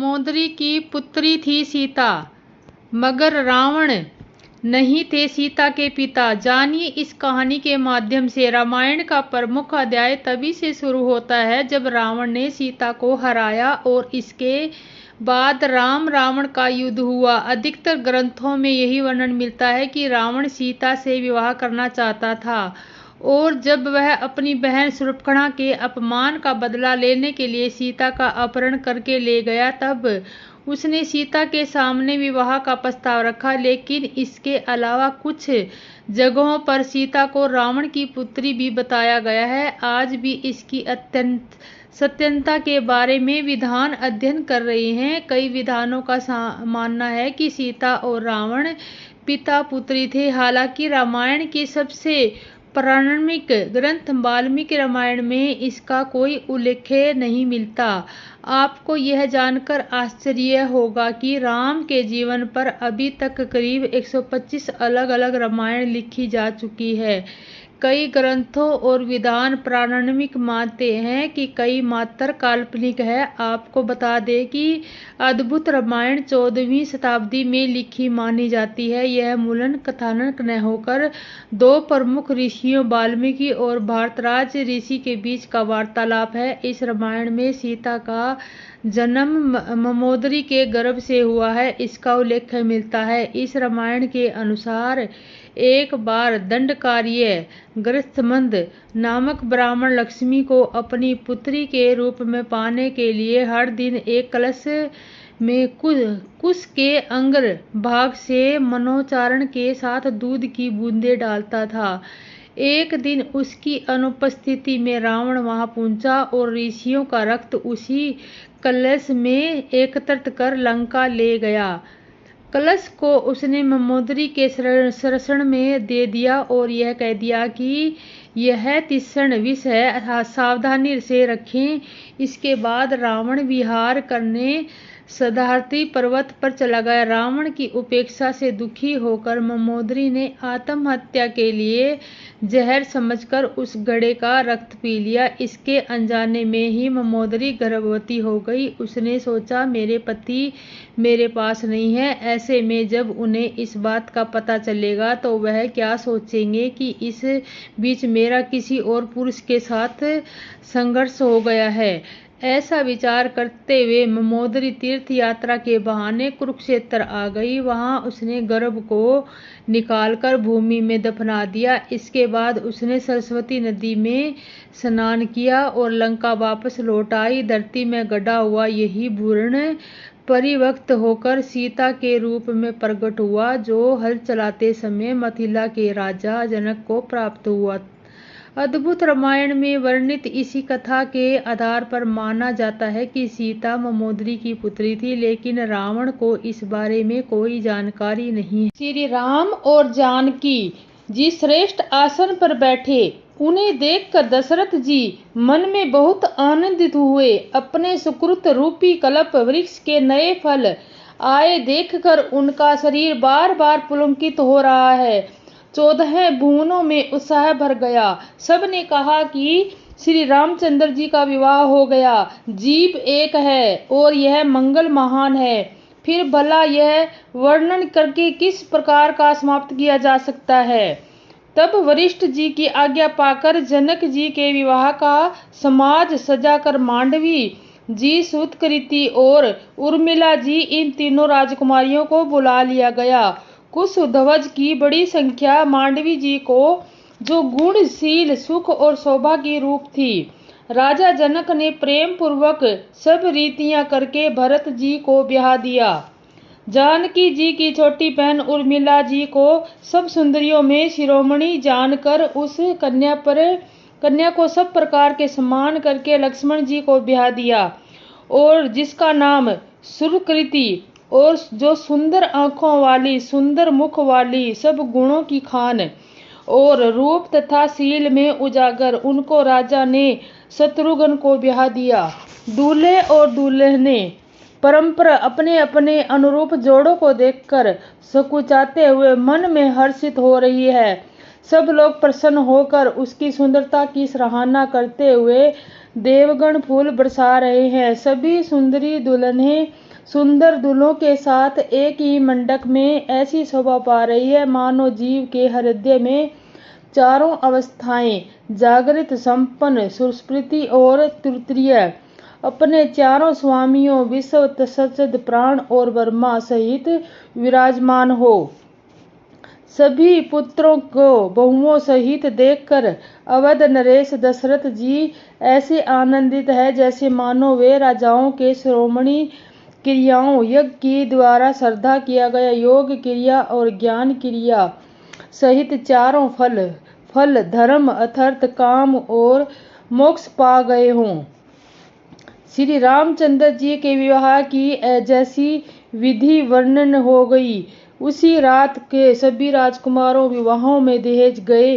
ममोदरी की पुत्री थी सीता, मगर रावण नहीं थे सीता के पिता। जानिए इस कहानी के माध्यम से रामायण का प्रमुख अध्याय तभी से शुरू होता है जब रावण ने सीता को हराया और इसके बाद राम रावण का युद्ध हुआ। अधिकतर ग्रंथों में यही वर्णन मिलता है कि रावण सीता से विवाह करना चाहता था और जब वह अपनी बहन शूर्पणखा के अपमान का बदला लेने के लिए सीता का अपहरण करके ले गया तब उसने सीता के सामने विवाह का प्रस्ताव रखा। लेकिन इसके अलावा कुछ जगहों पर सीता को रावण की पुत्री भी बताया गया है। आज भी इसकी अत्यंत सत्यता के बारे में विद्वान अध्ययन कर रहे हैं। कई विद्वानों का मानना है कि सीता और रावण पिता पुत्री थे। हालांकि रामायण के सबसे प्रारंभिक ग्रंथ वाल्मीकि रामायण में इसका कोई उल्लेख नहीं मिलता। आपको यह जानकर आश्चर्य होगा कि राम के जीवन पर अभी तक करीब 125 अलग अलग रामायण लिखी जा चुकी है। कई ग्रंथों और विद्वान प्रारंभिक मानते हैं कि कई मात्र काल्पनिक है। आपको बता दें कि अद्भुत रामायण 14वीं शताब्दी में लिखी मानी जाती है। यह मूलन कथानक न होकर दो प्रमुख ऋषियों वाल्मीकि और भारद्वाज ऋषि के बीच का वार्तालाप है। इस रामायण में सीता का जन्म ममोदरी के गर्भ से हुआ है, इसका उल्लेख मिलता है। इस रामायण के अनुसार एक बार दंडकार्य गृहस्थमंद नामक ब्राह्मण लक्ष्मी को अपनी पुत्री के रूप में पाने के लिए हर दिन एक कलश में कुश के अंग्र भाग से मनोचारण के साथ दूध की बूंदें डालता था। एक दिन उसकी अनुपस्थिति में रावण वहां पहुंचा और ऋषियों का रक्त उसी कलश में एकत्रित कर लंका ले गया। कलश को उसने ममोदरी के शरण में दे दिया और यह कह दिया कि यह तीक्ष्ण विष है, सावधानी से रखें। इसके बाद रावण विहार करने सदार्थी पर्वत पर चला गया। रावण की उपेक्षा से दुखी होकर ममोदरी ने आत्महत्या के लिए जहर समझकर उस घड़े का रक्त पी लिया। इसके अनजाने में ही ममोदरी गर्भवती हो गई। उसने सोचा मेरे पति मेरे पास नहीं है, ऐसे में जब उन्हें इस बात का पता चलेगा तो वह क्या सोचेंगे कि इस बीच मेरा किसी और पुरुष के साथ संघर्ष हो गया है। ऐसा विचार करते हुए ममोदरी तीर्थ यात्रा के बहाने कुरुक्षेत्र आ गई। वहां उसने गर्भ को निकालकर भूमि में दफना दिया। इसके बाद उसने सरस्वती नदी में स्नान किया और लंका वापस लौट आई। धरती में गड़ा हुआ यही भ्रूण परिवक्त होकर सीता के रूप में प्रकट हुआ, जो हल चलाते समय मिथिला के राजा जनक को प्राप्त हुआ। अद्भुत रामायण में वर्णित इसी कथा के आधार पर माना जाता है कि सीता ममोदरी की पुत्री थी, लेकिन रावण को इस बारे में कोई जानकारी नहीं है। श्री राम और जानकी जी श्रेष्ठ आसन पर बैठे। उन्हें देखकर दशरथ जी मन में बहुत आनंदित हुए। अपने सुकृत रूपी कल्प वृक्ष के नए फल आए देखकर उनका शरीर बार बार पुलकित हो रहा है। 14 भुवनों में उत्साह भर गया। सब ने कहा कि श्री रामचंद्र जी का विवाह हो गया। जीव एक है और यह मंगल महान है। फिर भला यह वर्णन करके किस प्रकार का समाप्त किया जा सकता है। तब वरिष्ठ जी की आज्ञा पाकर जनक जी के विवाह का समाज सजाकर मांडवी जी, सुतकृति और उर्मिला जी इन तीनों राजकुमारियों को बुला लिया गया। कुशध्वज की बड़ी संख्या मांडवी जी को, जो गुणशील सुख और शोभा की रूप थी। राजा जनक ने प्रेम पूर्वक सब रीतियां करके भरत जी को ब्याह दिया। जानकी जी की छोटी बहन उर्मिला जी को सब सुंदरियों में शिरोमणि जानकर उस कन्या को सब प्रकार के सम्मान करके लक्ष्मण जी को ब्याह दिया, और जिसका नाम सुरकृति, और जो सुंदर आंखों वाली, सुंदर मुख वाली, सब गुणों की खान और रूप तथा शील में उजागर, उनको राजा ने शत्रुघ्न को ब्याह दिया। दूल्हे और दुल्हने परंपरा अपने अपने अनुरूप जोड़ों को देखकर सकुचाते हुए मन में हर्षित हो रही है। सब लोग प्रसन्न होकर उसकी सुंदरता की सराहना करते हुए देवगण फूल बरसा रहे हैं। सभी सुंदरी दुल्हनें सुंदर दूल्हों के साथ एक ही मंडप में ऐसी शोभा पा रही है मानो जीव के हृदय में चारों अवस्थाएं जागृत, संपन्न, सुस्मृति और तृतीय अपने चारों स्वामियों विश्व, सचद, प्राण और ब्रह्मा सहित विराजमान हो। सभी पुत्रों को बहुओं सहित देखकर अवध नरेश दशरथ जी ऐसे आनंदित है जैसे मानो वे राजाओं के शिरोमणि क्रियाओं यज्ञ के द्वारा श्रद्धा किया गया योग क्रिया और ज्ञान क्रिया सहित चारों फल धर्म, अर्थ, काम और मोक्ष पा गए हों। श्री रामचंद्र जी के विवाह की जैसी विधि वर्णन हो गई, उसी रात के सभी राजकुमारों विवाहों में दहेज गए।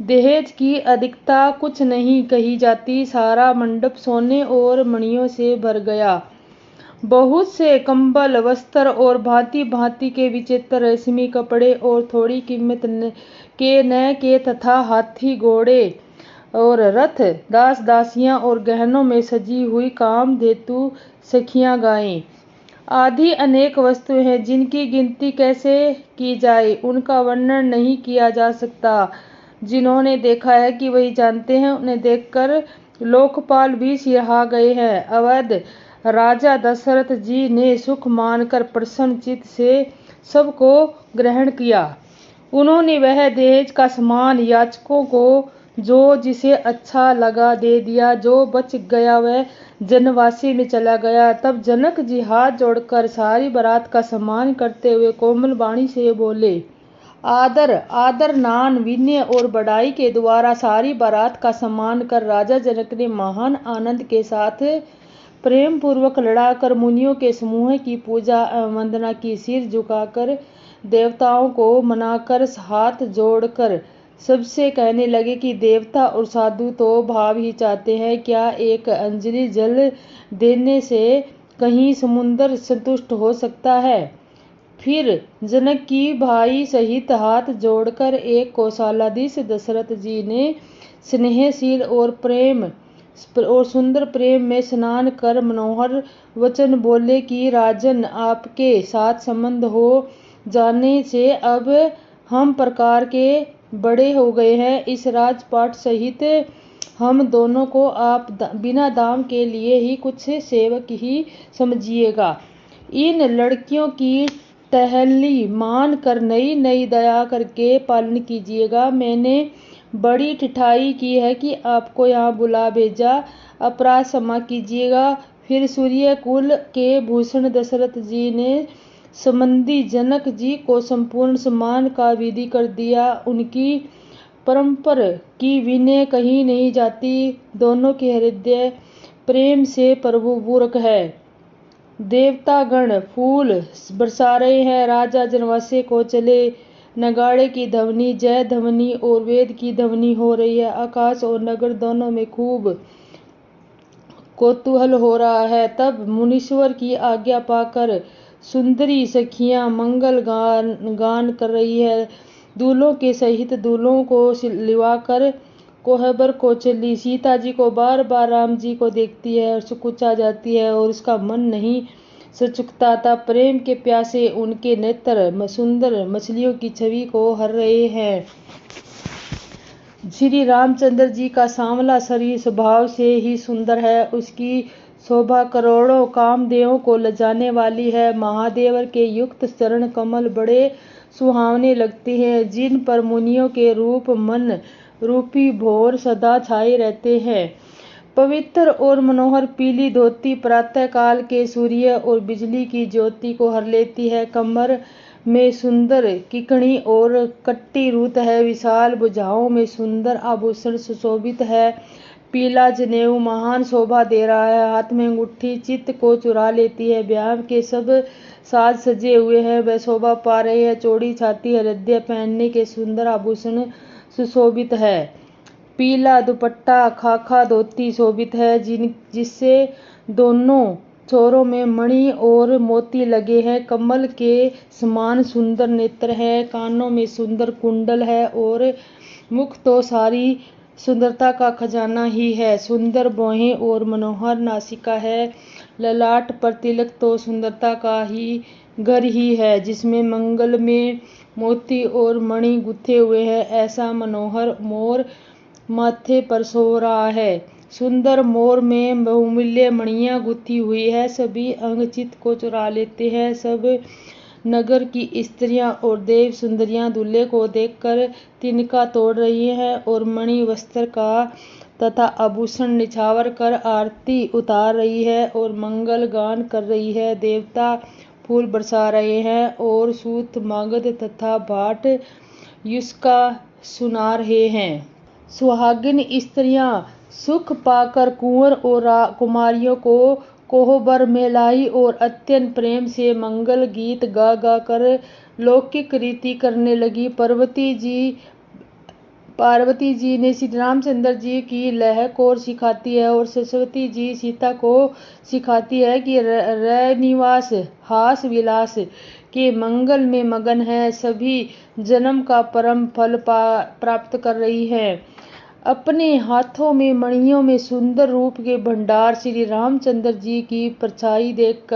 दहेज की अधिकता कुछ नहीं कही जाती। सारा मंडप सोने और मणियों से भर गया। बहुत से कंबल, वस्त्र और भांति भांति के विचित्र रेशमी कपड़े और थोड़ी कीमत के तथा हाथी, घोड़े और रथ, दास दासियां और गहनों में सजी हुई काम धेतु सखियां गाएं आदि अनेक वस्तुएं हैं जिनकी गिनती कैसे की जाए, उनका वर्णन नहीं किया जा सकता। जिन्होंने देखा है कि वही जानते हैं। उन्हें देखकर लोकपाल भी सिरहा गए हैं। अवध राजा दशरथ जी ने सुख मानकर प्रसन्न चित्त से सबको ग्रहण किया। उन्होंने वह दहेज का सामान याचकों को जो जिसे अच्छा लगा दे दिया। जो बच गया वह जनवासी में चला गया। तब जनक जी हाथ जोड़कर सारी बारात का सम्मान करते हुए कोमल वाणी से बोले, आदर नान विनय और बड़ाई के द्वारा सारी बारात का सम्मान कर राजा जनक ने महान आनंद के साथ प्रेम पूर्वक लड़ाकर मुनियों के समूह की पूजा एवं वंदना की। सिर झुकाकर देवताओं को मनाकर हाथ जोड़कर सबसे कहने लगे कि देवता और साधु तो भाव ही चाहते हैं, क्या एक अंजलि जल देने से कहीं समुद्र संतुष्ट हो सकता है। फिर जनक की भाई सहित हाथ जोड़कर एक कौशलाधीश दशरथ जी ने स्नेहशील और सुंदर प्रेम में स्नान कर मनोहर वचन बोले कि राजन, आपके साथ संबंध हो जाने से अब हम प्रकार के बड़े हो गए हैं। इस राजपाट सहित हम दोनों को आप बिना दाम के लिए ही कुछ सेवक ही समझिएगा। इन लड़कियों की टहली मान कर नई नई दया करके पालन कीजिएगा। मैंने बड़ी ठिठाई की है कि आपको यहाँ बुला भेजा, अपराध क्षमा कीजिएगा। फिर सूर्य कुल के भूषण दशरथ जी ने संबंधी जनक जी को संपूर्ण सम्मान का विधि कर दिया। उनकी परंपरा की विनय कहीं नहीं जाती। दोनों के हृदय प्रेम से परिपूर्ण है। देवतागण फूल बरसा रहे हैं। राजा जनवासे को चले। नगाड़े की ध्वनि, जय ध्वनि और वेद की ध्वनि हो रही है। आकाश और नगर दोनों में खूब कौतूहल हो रहा है। तब मुनीश्वर की आज्ञा पाकर सुंदरी सखियां मंगल गान कर रही है। दूल्हों के सहित दूल्हों को लिवाकर कोहबर को चली। सीता जी को बार बार राम जी को देखती है और सुकुचा जाती है और उसका मन नहीं सचुकता था। प्रेम के प्यासे उनके नेत्र सुंदर मछलियों की छवि को हर रहे हैं। श्री रामचंद्र जी का सांवला शरीर स्वभाव से ही सुंदर है। उसकी शोभा करोड़ों कामदेवों को लजाने वाली है। महादेव के युक्त चरण कमल बड़े सुहावने लगते हैं, जिन पर मुनियों के रूप मन रूपी भौर सदा छाए रहते हैं। पवित्र और मनोहर पीली धोती प्रातः काल के सूर्य और बिजली की ज्योति को हर लेती है। कमर में सुंदर किकणी और कट्टी रूत है। विशाल भुजाओं में सुंदर आभूषण सुशोभित है। पीला जनेऊ महान शोभा दे रहा है। हाथ में अंगूठी चित्त को चुरा लेती है। ब्याह के सब साज सजे हुए हैं, वह शोभा पा रहे हैं। चौड़ी छाती, हृदय पहनने के सुंदर आभूषण सुशोभित है। पीला दुपट्टा, खाखा धोती शोभित है, जिससे दोनों छोरों में मणि और मोती लगे हैं। कमल के समान सुंदर नेत्र है। कानों में सुंदर कुंडल है और मुख तो सारी सुंदरता का खजाना ही है। सुंदर भौहें और मनोहर नासिका है। ललाट पर तिलक तो सुंदरता का ही घर ही है, जिसमें मंगल में मोती और मणि गुथे हुए हैं। ऐसा मनोहर मोर माथे पर सो रहा है। सुंदर मोर में बहुमूल्य मणियां गुथी हुई है, सभी अंग चित्त को चुरा लेते हैं। सब नगर की स्त्रियां और देव सुंदरियां दूल्हे को देखकर तिनका तोड़ रही हैं और मणि वस्त्र का तथा आभूषण निछावर कर आरती उतार रही है और मंगल गान कर रही है। देवता फूल बरसा रहे हैं और सूत मागध तथा भाट युष्का सुना रहे हैं। सुहागिन स्त्रियां सुख पाकर कुंवर और कुमारियों को कोहबर में लाई और अत्यंत प्रेम से मंगल गीत गा गा कर लौकिक रीति करने लगी। पार्वती जी ने श्री रामचंद्र जी की लह को सिखाती है और सरस्वती जी सीता को सिखाती है कि रनिवास हास विलास के मंगल में मगन है। सभी जन्म का परम फल प्राप्त कर रही है। अपने हाथों में मणियों में सुंदर रूप के भंडार श्री रामचंद्र जी की परछाई देख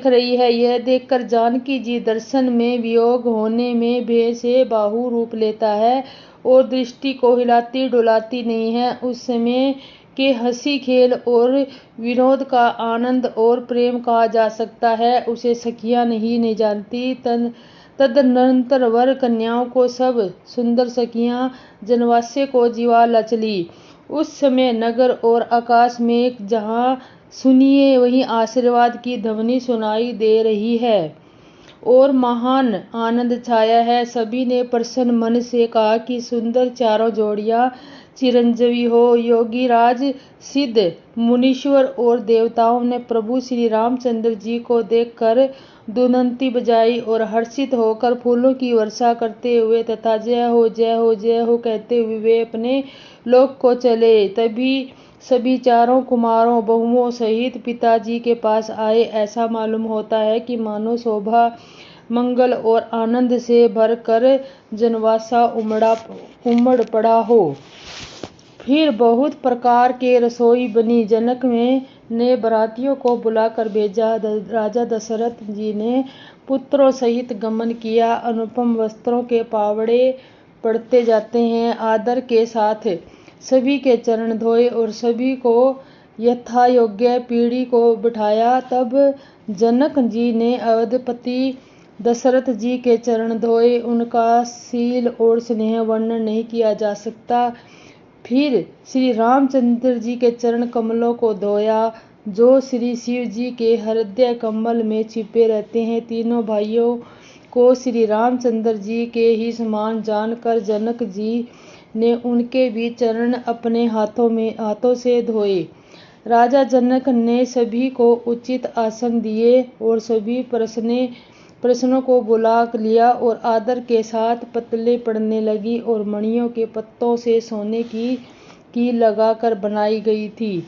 रही है। यह देखकर जानकी जी दर्शन में वियोग होने में भय से बाहु रूप लेता है और दृष्टि को हिलाती डुलाती नहीं है। उस समय के हंसी खेल और विनोद का आनंद और प्रेम कहा जा सकता है, उसे सखियां नहीं जानती। तदनंतर वर कन्याओं को सब सुंदर सखियां जनवासे को जीवा चली। उस समय नगर और आकाश में जहां सुनिए वहीं आशीर्वाद की ध्वनि सुनाई दे रही है और महान आनंद छाया है। सभी ने प्रसन्न मन से कहा कि सुंदर चारों जोड़ियां चिरंजीवी हो। योगीराज सिद्ध मुनीश्वर और देवताओं ने प्रभु श्री रामचंद्र जी को देखकर दुनंती बजाई और हर्षित होकर फूलों की वर्षा करते हुए तथा जय हो जय हो जय हो कहते हुए वे अपने लोक को चले। तभी सभी चारों कुमारों बहुओं सहित पिताजी के पास आए। ऐसा मालूम होता है कि मानो शोभा मंगल और आनंद से भरकर जनवासा उमड़ पड़ा हो। फिर बहुत प्रकार के रसोई बनी। जनक ने बरातियों को बुलाकर भेजा। राजा दशरथ जी ने पुत्रों सहित गमन किया। अनुपम वस्त्रों के पावड़े पड़ते जाते हैं। आदर के साथ सभी के चरण धोए और सभी को यथा योग्य पीढ़ी को बिठाया। तब जनक जी ने अवधपति दशरथ जी के चरण धोए। उनका शील और स्नेह वर्णन नहीं किया जा सकता। फिर श्री रामचंद्र जी के चरण कमलों को धोया जो श्री शिव जी के हृदय कमल में छिपे रहते हैं। तीनों भाइयों को श्री रामचंद्र जी के ही समान जानकर जनक जी ने उनके भी चरण अपने हाथों से धोए। राजा जनक ने सभी को उचित आसन दिए और सभी प्रश्नों को बुला लिया और आदर के साथ पतले पड़ने लगी और मणियों के पत्तों से सोने की लगाकर बनाई गई थी।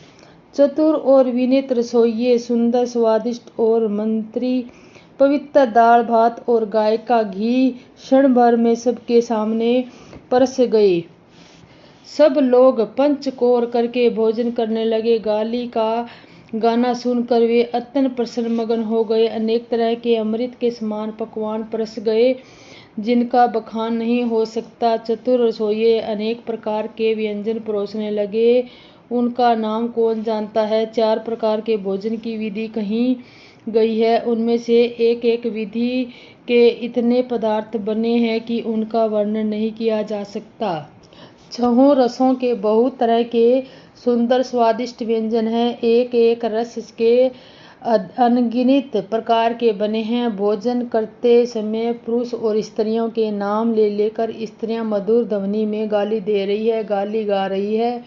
चतुर और विनीत रसोइये सुंदर स्वादिष्ट और मंत्री पवित्र दाल भात और गाय का घी क्षण भर में सबके सामने परस गए। सब लोग पंचकोर करके भोजन करने लगे। गाली का गाना सुनकर वे अत्यंत प्रसन्न मगन हो गए। अनेक तरह के अमृत के समान पकवान परस गए जिनका बखान नहीं हो सकता। चतुर रसोइये अनेक प्रकार के व्यंजन परोसने लगे। उनका नाम कौन जानता है। 4 प्रकार के भोजन की विधि कही गई है। उनमें से एक एक विधि के इतने पदार्थ बने हैं कि उनका वर्णन नहीं किया जा सकता। 6 रसों के बहुत तरह के सुंदर स्वादिष्ट व्यंजन हैं। एक एक रस के अनगिनत प्रकार के बने हैं। भोजन करते समय पुरुष और स्त्रियों के नाम ले लेकर स्त्रियां मधुर ध्वनि में गाली दे रही है, गाली गा रही है।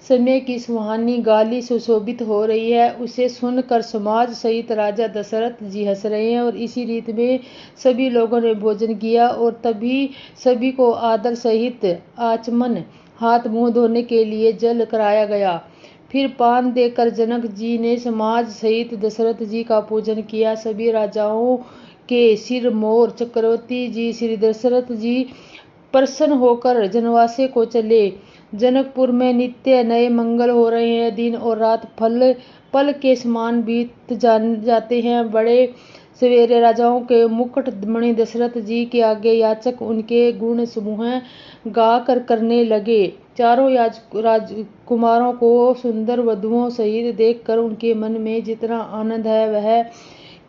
समय की सुहानी गाली सुशोभित हो रही है। उसे सुनकर समाज सहित राजा दशरथ जी हंस रहे हैं और इसी रीत में सभी लोगों ने भोजन किया और तभी सभी को आदर सहित आचमन हाथ मुंह धोने के लिए जल कराया गया। फिर पान देकर जनक जी ने समाज सहित दशरथ जी का पूजन किया। सभी राजाओं के सिर मोर चक्रवर्ती जी श्री दशरथ जी प्रसन्न होकर जनवासे को चले। जनकपुर में नित्य नए मंगल हो रहे हैं। दिन और रात फल पल के समान बीत जाते हैं। बड़े सवेरे राजाओं के मुकुट मणि दशरथ जी के आगे याचक उनके गुण समूह गा कर करने लगे। चारों राजकुमारों को सुंदर वधुओं सहित देखकर उनके मन में जितना आनंद है वह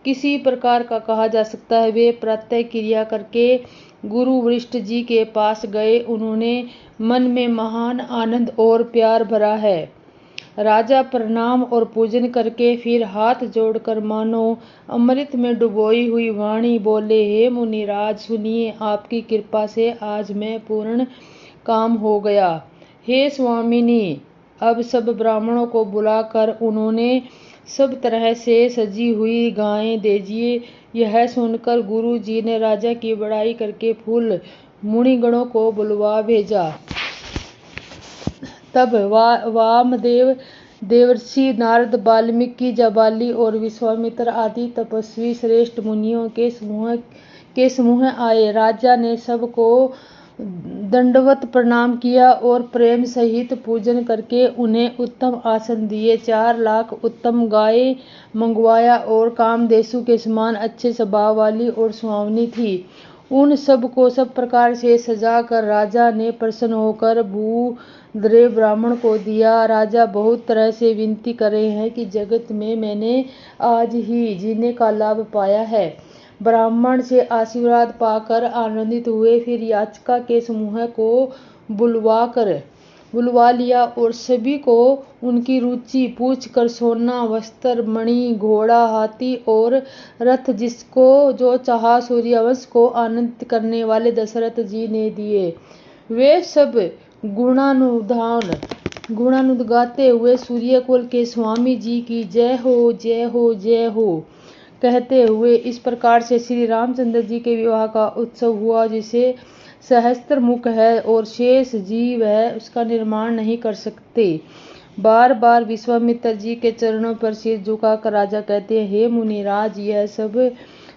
किसी प्रकार का कहा जा सकता है। वे प्रातः क्रिया करके गुरु वशिष्ठ जी के पास गए। उन्होंने मन में महान आनंद और प्यार भरा है। राजा प्रणाम और पूजन करके फिर हाथ जोड़कर मानो अमृत में डुबोई हुई वाणी बोले, हे मुनिराज सुनिए, आपकी कृपा से आज मैं पूर्ण काम हो गया। हे स्वामिनी, अब सब ब्राह्मणों को बुलाकर उन्होंने सब तरह से सजी हुई गायें दीजिए। यह सुनकर गुरु जी ने राजा की बड़ाई करके फूल मुनिगणों को बुलवा भेजा। तब वामदेव, देवर्षि नारद, वाल्मीकि, जाबाली और विश्वामित्र आदि तपस्वी श्रेष्ठ मुनियों के समूह आए। राजा ने सबको दंडवत प्रणाम किया और प्रेम सहित पूजन करके उन्हें उत्तम आसन दिए। 4 लाख उत्तम गायें मंगवाया और कामधेनु के समान अच्छे स्वभाव वाली और सुहावनी थी। उन सब को सब प्रकार से सजा कर राजा ने प्रसन्न होकर भूद्रेव ब्राह्मण को दिया। राजा बहुत तरह से विनती कर रहे हैं कि जगत में मैंने आज ही जीने का लाभ पाया है। ब्राह्मण से आशीर्वाद पाकर आनंदित हुए। फिर याचिका के समूह को बुलवा लिया और सभी को उनकी रुचि पूछकर सोना, वस्त्र, मणि, घोड़ा, हाथी और रथ जिसको जो चाहा सूर्यवंश को आनंदित करने वाले दशरथ जी ने दिए। वे सब गुणानुद गाते हुए सूर्यकुल के स्वामी जी की जय हो, जय हो, जय हो कहते हुए इस प्रकार से श्री रामचंद्र जी के विवाह का उत्सव हुआ। जिसे सहस्त्र मुख है और शेष जीव है उसका निर्माण नहीं कर सकते। बार बार विश्वामित्र जी के चरणों पर सिर झुकाकर राजा कहते हैं, हे मुनिराज, यह सब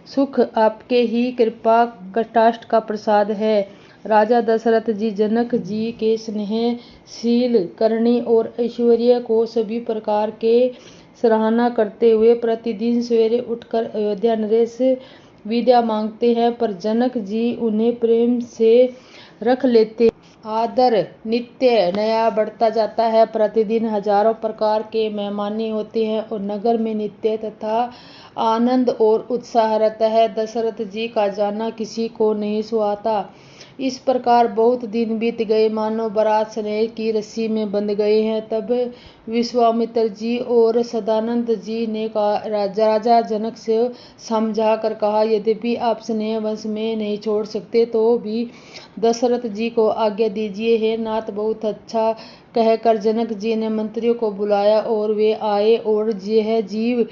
सुख आपके ही कृपा कटाक्ष का प्रसाद है। राजा दशरथ जी जनक जी के स्नेहशील करनी और ऐश्वर्य को सभी प्रकार के सराहना करते हुए प्रतिदिन सवेरे उठकर अयोध्या नरेश विद्या मांगते हैं, पर जनक जी उन्हें प्रेम से रख लेते। आदर नित्य नया बढ़ता जाता है। प्रतिदिन हजारों प्रकार के मेहमानी होते हैं और नगर में नित्य तथा आनंद और उत्साह रहता है। दशरथ जी का जाना किसी को नहीं सुहाता। इस प्रकार बहुत दिन बीत गए, मानो बारात स्नेह की रस्सी में बंध गए हैं। तब विश्वामित्र जी और सदानंद जी ने राजा जनक से समझा कर कहा, यद्यपि आप स्नेह वंश में नहीं छोड़ सकते तो भी दशरथ जी को आज्ञा दीजिए। हे नाथ, बहुत अच्छा कहकर जनक जी ने मंत्रियों को बुलाया और वे आए और यह जीव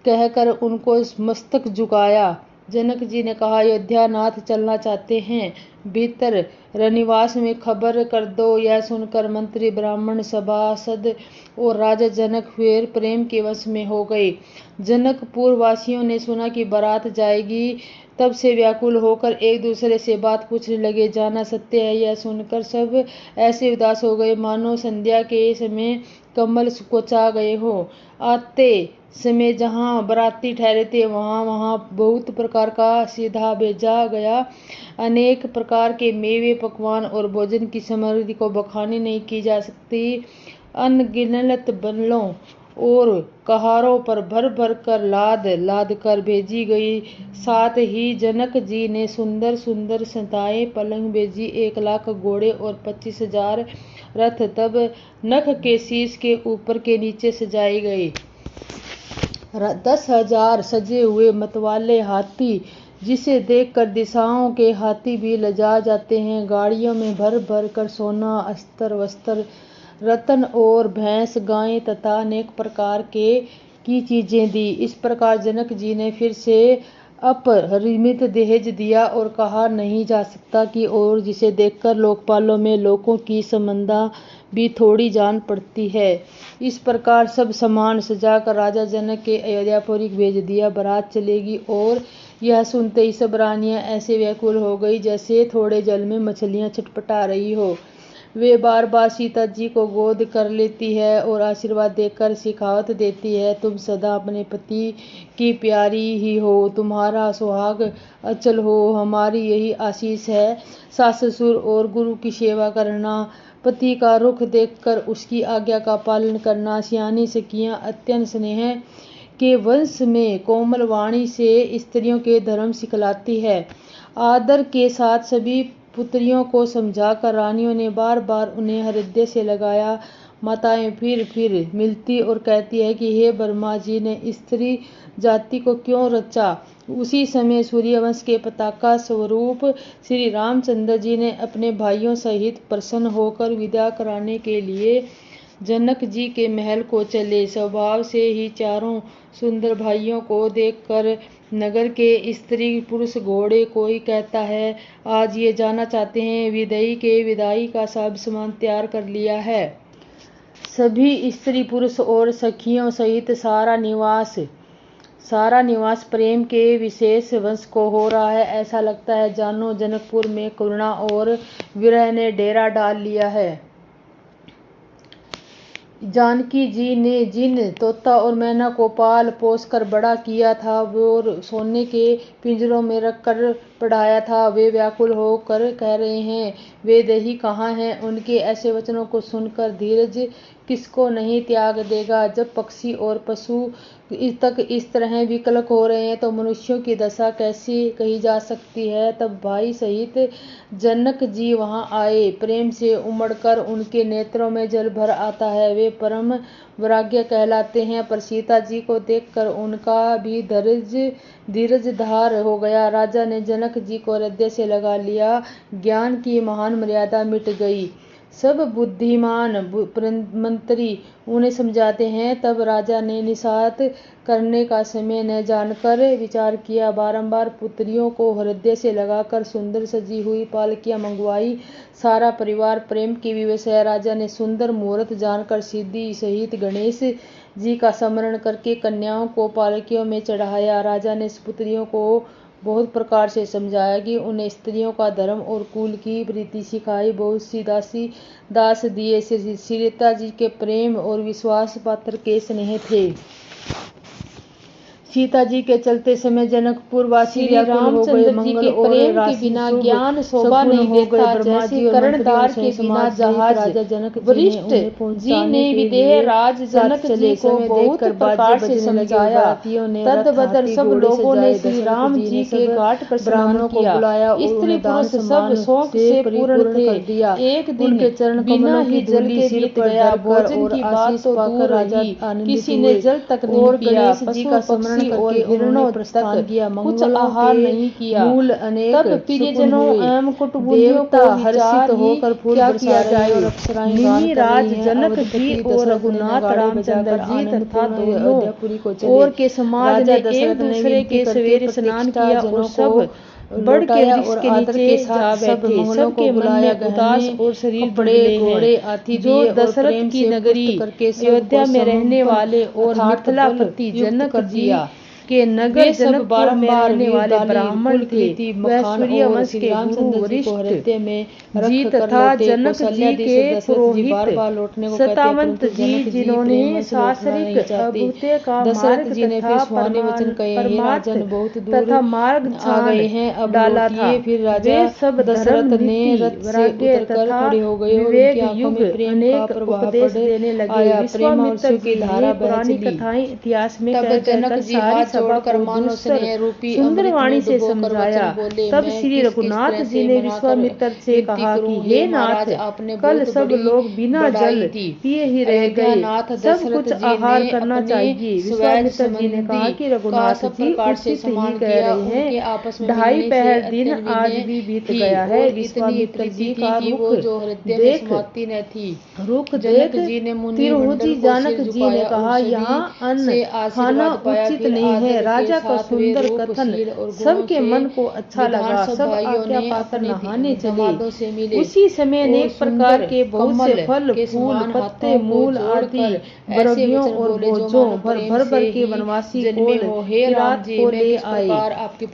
कहकर उनको मस्तक झुकाया। जनक जी ने कहा, अयोध्या नाथ चलना चाहते हैं, भीतर रनिवास में खबर कर दो। यह सुनकर मंत्री, ब्राह्मण, सभासद और राजा जनक फिर प्रेम के वश में हो गए। जनकपुर वासियों ने सुना कि बारात जाएगी, तब से व्याकुल होकर एक दूसरे से बात पूछने लगे। जाना सत्य है, यह सुनकर सब ऐसे उदास हो गए मानो संध्या के समय कमल कोचा गए हो। आते समय जहाँ बाराती ठहरे थे वहाँ बहुत प्रकार का सीधा भेजा गया। अनेक प्रकार के मेवे, पकवान और भोजन की समृद्धि को बखानी नहीं की जा सकती। अनगिनत बनलों और कहारों पर भर भर कर लाद कर भेजी गई। साथ ही जनक जी ने सुंदर सुंदर संताएं पलंग भेजी। 1 लाख घोड़े और 25,000 रथ तब नख के शीश के ऊपर के नीचे सजाए गए। 10,000 सजे हुए मतवाले हाथी, जिसे देखकर दिशाओं के हाथी भी लजा जाते हैं। गाड़ियों में भर भर कर सोना, अस्त्र, वस्त्र, रत्न और भैंस, गायें तथा अनेक प्रकार की चीजें दी। इस प्रकार जनक जी ने फिर से अपरिमित दहेज दिया और कहा नहीं जा सकता कि और जिसे देखकर लोकपालों में लोगों की संबंधा भी थोड़ी जान पड़ती है। इस प्रकार सब सामान सजाकर राजा जनक के अयोध्यापुरी भेज दिया। बारात चलेगी और यह सुनते ही सब रानियां ऐसे व्याकुल हो गई जैसे थोड़े जल में मछलियां छटपटा रही हो। वे बार बार सीता जी को गोद कर लेती है और आशीर्वाद देकर सिखावत देती है, तुम सदा अपने पति की प्यारी ही हो, तुम्हारा सुहाग अचल हो, हमारी यही आशीष है। सास ससुर और गुरु की सेवा करना, पति का रुख देखकर उसकी आज्ञा का पालन करना, सियानी सखियां अत्यंत स्नेह के वंश में कोमल वाणी से स्त्रियों के धर्म सिखलाती है। आदर के साथ सभी पुत्रियों को समझाकर रानियों ने बार बार उन्हें हृदय से लगाया। माताएं फिर मिलती और कहती है कि हे ब्रह्मा जी ने स्त्री जाति को क्यों रचा। उसी समय सूर्यवंश के पताका स्वरूप श्री रामचंद्र जी ने अपने भाइयों सहित प्रसन्न होकर विदा कराने के लिए जनक जी के महल को चले। स्वभाव से ही चारों सुंदर भाइयों को देखकर नगर के स्त्री पुरुष घोड़े कोई कहता है आज ये जाना चाहते हैं, विदाई के विदाई का सब सामान तैयार कर लिया है। सभी स्त्री पुरुष और सखियों सहित सारा निवास प्रेम के विशेष वंश को हो रहा है। ऐसा लगता है जानो जनकपुर में करुणा और विरह ने डेरा डाल लिया है। जानकी जी ने जिन तोता और मैना को पाल पोस कर बड़ा किया था और सोने के पिंजरों में रखकर पढ़ाया था, वे व्याकुल होकर कह रहे हैं वे दही कहाँ हैं। उनके ऐसे वचनों को सुनकर धीरज किसको नहीं त्याग देगा। जब पक्षी और पशु तक इस तरह विकल्प हो रहे हैं तो मनुष्यों की दशा कैसी कही जा सकती है। तब भाई सहित जनक जी वहां आए। प्रेम से उमड़कर उनके नेत्रों में जल भर आता है। वे परम वैराग्य कहलाते हैं, पर सीता जी को देखकर उनका भी धीरज धार हो गया। राजा ने जनक जी को हृदय से लगा लिया। ज्ञान की महान मर्यादा मिट गई। सब बुद्धिमान मंत्री उन्हें समझाते हैं। तब राजा ने निषाद करने का समय न जानकर विचार किया। बारंबार पुत्रियों को हृदय से लगाकर सुंदर सजी हुई पालकियां मंगवाई। सारा परिवार प्रेम की विवश है। राजा ने सुंदर मुहूर्त जानकर सिद्धि सहित गणेश जी का स्मरण करके कन्याओं को पालकियों में चढ़ाया। राजा ने पुत्रियों को बहुत प्रकार से समझाया कि उन्हें स्त्रियों का धर्म और कुल की प्रीति सिखाई। बहुत सी दास दिए। सीता जी के प्रेम और विश्वास पात्र के स्नेह थे। सीता जी के चलते समय जनकपुर वासी रामचंद्र जी के प्रेम के बिना ज्ञान शोभा नहीं देता। जैसे कर्णधार के बिना जहाज। वरिष्ठ जी ने विदेह राज जनक जी को बहुत प्रकार से समझाया। तदबदल सब लोगों ने श्री राम जी के घाट पर स्नान किया। स्त्री पुरुष सब शौक से पूर्ण थे। एक दिन बिना ही जल के बीत गया। भोजन की बात तो दूर रही, किसी ने जल तक नहीं पिया। पशु पक्षी और हिरणों तक कुछ आहार नहीं किया। तब प्रियजनों एवं कुटुंबियों को हर्षित होकर फूल बरसा रहे मुनि राज जनक जी और रघुनाथ रामचंद्र जी तथा दोनों और के समाज ने एक दूसरे के सवेरे स्नान किया और सब बढ़ के वृक्ष के नीचे जा बैठे। सबके मन में उदास और शरीर बड़े घोड़े आती जो दशरथ की नगरी अयोध्या में रहने वाले और मिथिलापति जनक जी के नगर जनकपुर में रहने वाले ब्राह्मण थे। वह सूर्यवंश के गुरु वरिष्ठ जी तथा जनक जी के पुरोहित सतावंत जी, जिन्होंने शास्त्रिक अभूते का मार्ग तथा मार्ग डाला था। वे सब धर्म नीति वैराग्य तथा विवेक युग अनेक उपदेश देने लगे। विश्वामित्र की धारा पुरानी कथाएं इतिहास में कहकर सारी छोड़कर मानो स्नेह रूपी सुंदर वाणी से समझाया। तब श्री रघुनाथ जी ने विश्वामित्र से कहा कि हे नाथ, कल सब लोग बिना जल पिए ही रह गए, सब कुछ आहार करना चाहिए। विश्वामित्र जी ने कहा कि रघुनाथ जी उचित ही कह रहे हैं, 2.5 पहर दिन आज भी बीत गया है। विश्वामित्र जी का रुख देख तिरहुजी जानक जी ने कहा, यहाँ अन्न खाना उचित नहीं है। राजा का सुंदर कथन सबके मन को अच्छा लगा। सब आज्ञा पाकर नहाने चले। उसी समय अनेक प्रकार के बहुत से फल फूल पत्ते मूल आदि बरगियों और बोझों भर के वनवासी किरात को ले आए।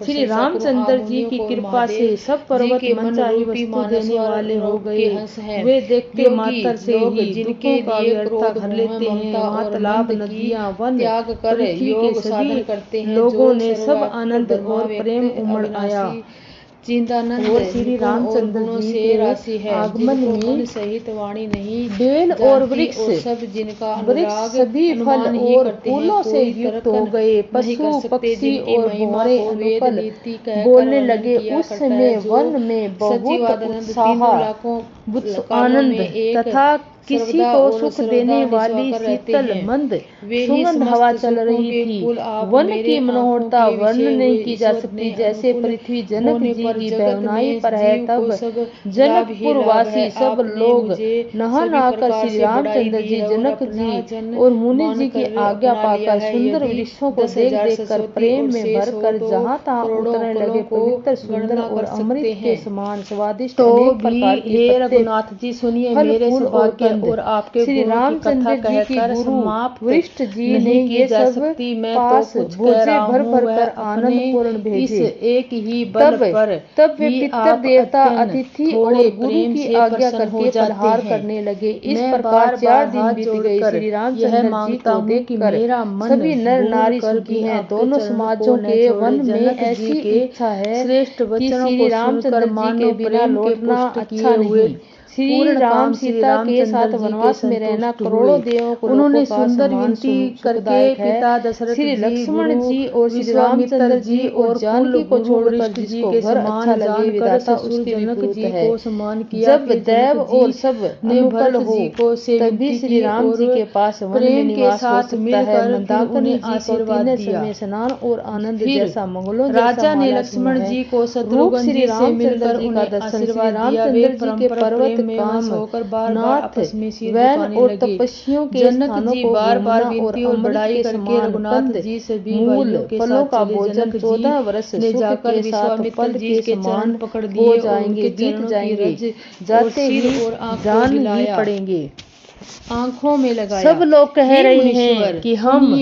श्री रामचंद्र जी की कृपा से सब पर्वत मनचाही वस्तु देने वाले हो गए। वे देखते मात्र से ही दुखों का व्यर्था कर लेते हैं। वहाँ तालाब नदियाँ वन पृथ्वी के सभी लोगों ने सब आनंद और प्रेम उमड़ आया। और श्री रामचंद्र जी के आगमन में सहित वाणी नहीं बेल और वृक्ष सभी फल और फूलों से युक्त हो गए। पशु पक्षी और भौरे अनुकूल बोलने लगे। उस समय वन में बहुत उत्साह आनंद तथा किसी को सुख देने वाली शीतल मंद सुगंध हवा चल रही थी। वन की मनोहरता वर्णन नहीं की जा सकती। जैसे पृथ्वी जनक जी की बेवनाई पर है, तब जनकपुर वासी सब लोग नहा नहाकर श्री रामचंद्र जी जनक जी और मुनि जी की आज्ञा पाकर सुंदर वृक्षों को देख देख कर प्रेम में भर कर जहाँ तहाँ उतरने लगे। पवित्र सुंदर और अमृत के समान स्वादिष्ट अनेक प्रकार के हे रघुनाथ जी सुनिए मेरे सौभाग्य और आपके श्री रामचंद्र जी की गुरु वरिष्ठ जी ने ये सब पास भोजे भर भर कर आनंद पूर्ण भेजे। एक ही बल पर तब वे पितर देवता अतिथि और गुरु की आज्ञा करके फलहार करने लगे। इस प्रकार 4 दिन बीत गए। श्री रामचंद्र जी को देखकर सभी नर नारी सुखी हैं। दोनों समाजों के वन में ऐसी इच्छा है श्रेष्ठ वचनों को श्री रामचंद्र जी के बिना लौटना अच्छा नहीं। श्री राम सीता के साथ वनवास में रहना करोड़ों देवों को उन्होंने सुंदर विनती करके पिता दशरथ श्री लक्ष्मण जी और श्री रामचंद्र जी और जानकी को छोड़कर जिसको घर अच्छा लगे विधाता उसके विरुद्ध है। जब देव और सब अनुकूल हो तभी श्री राम जी के पास वन में निवास हो सकता है। मंदाकिनी ने आशीर्वाद दिया। स्नान और आनंद जैसा मंगलों राजा ने लक्ष्मण जी को शत्रुघ्न श्री रामचंद्र जी का दर्शन श्री रामचंद्र जी के पर्वत काम होकर बार-बार आपस में सिर झुकाने और तपस्वियों के स्थानों को बार-बार विनती और बढ़ाई करके रघुनाथ जी से भी मूल फलों का भोजन 14 वर्ष ले जाकर विश्वामित्र जी के चरण पकड़ लिए जाएंगे बीत जाएंगे जाते ही और जान ही पड़ेंगे। आंखों में लगाया। सब लोग कह रहे हैं कि हम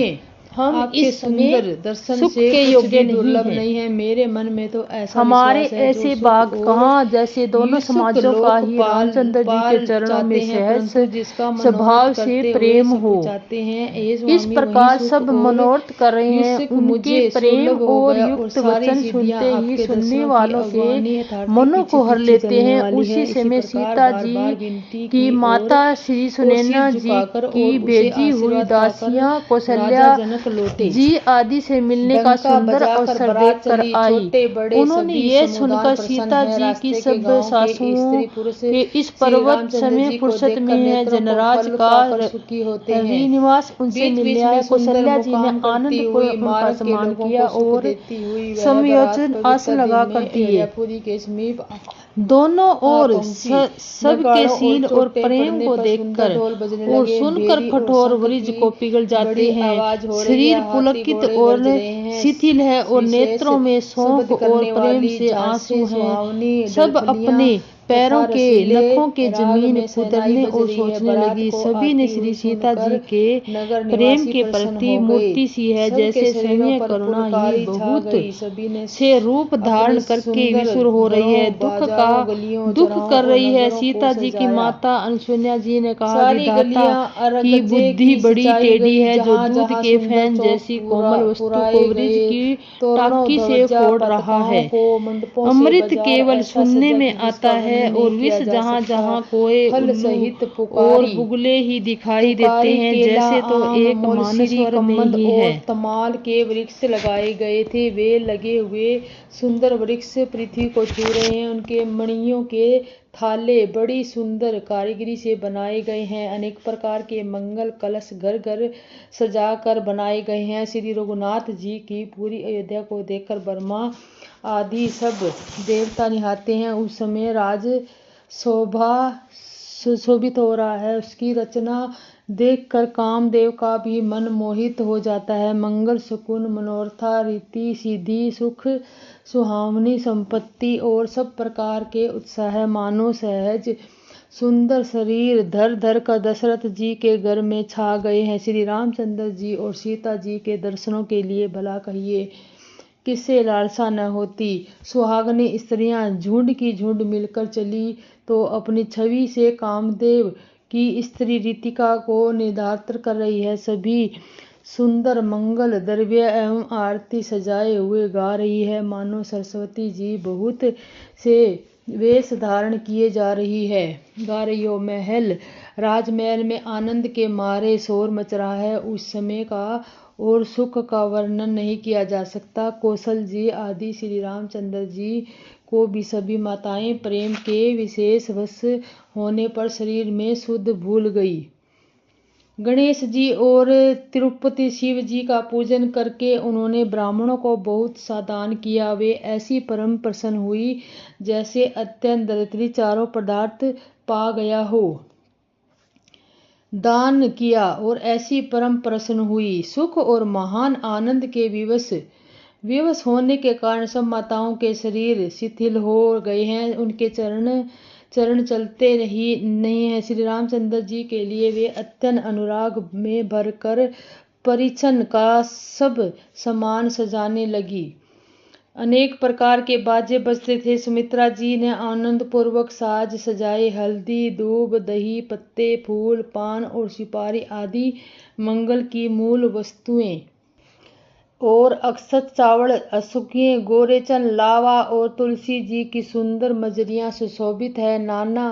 इस सुंदर दर्शन से के योग्य नहीं है। मेरे मन में तो ऐसा हमारे ऐसे बाग कहाँ। जैसे दोनों समाजों का ही रामचंद्र जी के चरणों में सहज स्वभाव से प्रेम हो। इस प्रकार सब मनोरथ कर रहे हैं। उनके प्रेम और युक्त वचन सुनते ही सुनने वालों के मनों को हर लेते हैं। उसी समय सीता जी की माता श्री सुनैना जी की भेजी हुई दासियां कौशल्या जी आदि से मिलने का सुंदर अवसर देख कर आई। उन्होंने ये सुनकर सीता जी की सब सासुओं के इस पर्वत समय फुर्सत में है जनराज का निवास उनसे मिलने आए। कौशल्या जी ने आनंद पूर्वक उनका सम्मान किया और समयोजन आसन लगा कर दिए। दोनों ओर सबके शील और प्रेम को देखकर और सुनकर कठोर वृक्ष को पिघल जाते हैं। शरीर पुलकित और शिथिल है और नेत्रों में शोक और प्रेम से आंसू हैं। सब अपने पैरों के नखों के जमीन कुतरने और सोचने लगी। सभी ने श्री सीता जी के प्रेम के प्रति मूर्ति सी है जैसे समय करुणा ही बहुत से रूप धारण करके विसुर हो रही है। दुख कर रही है। सीता जी की माता अनुसुईया जी ने कहा विधाता की बुद्धि बड़ी टेढ़ी है जो दूध के फैन जैसी कोमल वस्तु को वृक्ष की टाकी से फोड़ रहा है। अमृत केवल सुनने में आता है और विष जहाँ जहाँ कोए उल्लू और बुगले ही दिखाई देते हैं जैसे तो एक मानसवर में ही है। तमाल के वृक्ष लगाए गए थे। वे लगे हुए सुंदर वृक्ष पृथ्वी को छू रहे हैं। उनके मणियों के थाले बड़ी सुंदर कारीगरी से बनाए गए हैं। अनेक प्रकार के मंगल कलश घर घर सजा कर बनाए गए हैं। श्री रघुनाथ जी की पूरी अयोध्या को देखकर ब्रह्मा आदि सब देवता निहारते हैं। उस समय राज सुशोभित हो रहा है। उसकी रचना देखकर कामदेव का भी मन मोहित हो जाता है। मंगल शकुन मनोरथा रीति सीधी सुख सुहावनी संपत्ति और सब प्रकार के उत्साह मानो सहज सुंदर शरीर धर धर कर दशरथ जी के घर में छा गए हैं। श्री रामचंद्र जी और सीता जी के दर्शनों के लिए भला कहिए किससे लालसा न होती। सुहागनी स्त्रियां झुंड की झुंड मिलकर चली तो अपनी छवि से कामदेव की स्त्री रीतिका को निर्धारित कर रही है। सभी सुंदर मंगल द्रव्य एवं आरती सजाए हुए गा रही है, मानो सरस्वती जी बहुत से वेश धारण किए गा रही हो। महल राजमहल में आनंद के मारे शोर मच रहा है। उस समय का और सुख का वर्णन नहीं किया जा सकता। कौशल जी आदि श्री रामचंद्र जी को भी सभी माताएं प्रेम के विशेष वश होने पर शरीर में शुद्ध भूल गई। गणेश जी और तिरुपति शिव जी का पूजन करके उन्होंने ब्राह्मणों को बहुत सा दान किया। वे ऐसी परम प्रसन्न हुई जैसे अत्यंत दरिद्री चारों पदार्थ पा गया हो। दान किया और ऐसी परम प्रसन्न हुई। सुख और महान आनंद के विवश होने के कारण सब माताओं के शरीर शिथिल हो गए हैं। उनके चरण चलते नहीं है। श्री रामचंद्र जी के लिए वे अत्यंत अनुराग में भरकर परिछन का सब सामान सजाने लगी। अनेक प्रकार के बाजे बजते थे। सुमित्रा जी ने आनंद पूर्वक साज सजाए। हल्दी दूब दही पत्ते फूल पान और सुपारी आदि मंगल की मूल वस्तुएं और अक्षत चावल असुखिए गोरेचन लावा और तुलसी जी की सुंदर मजरियां सुशोभित है। नाना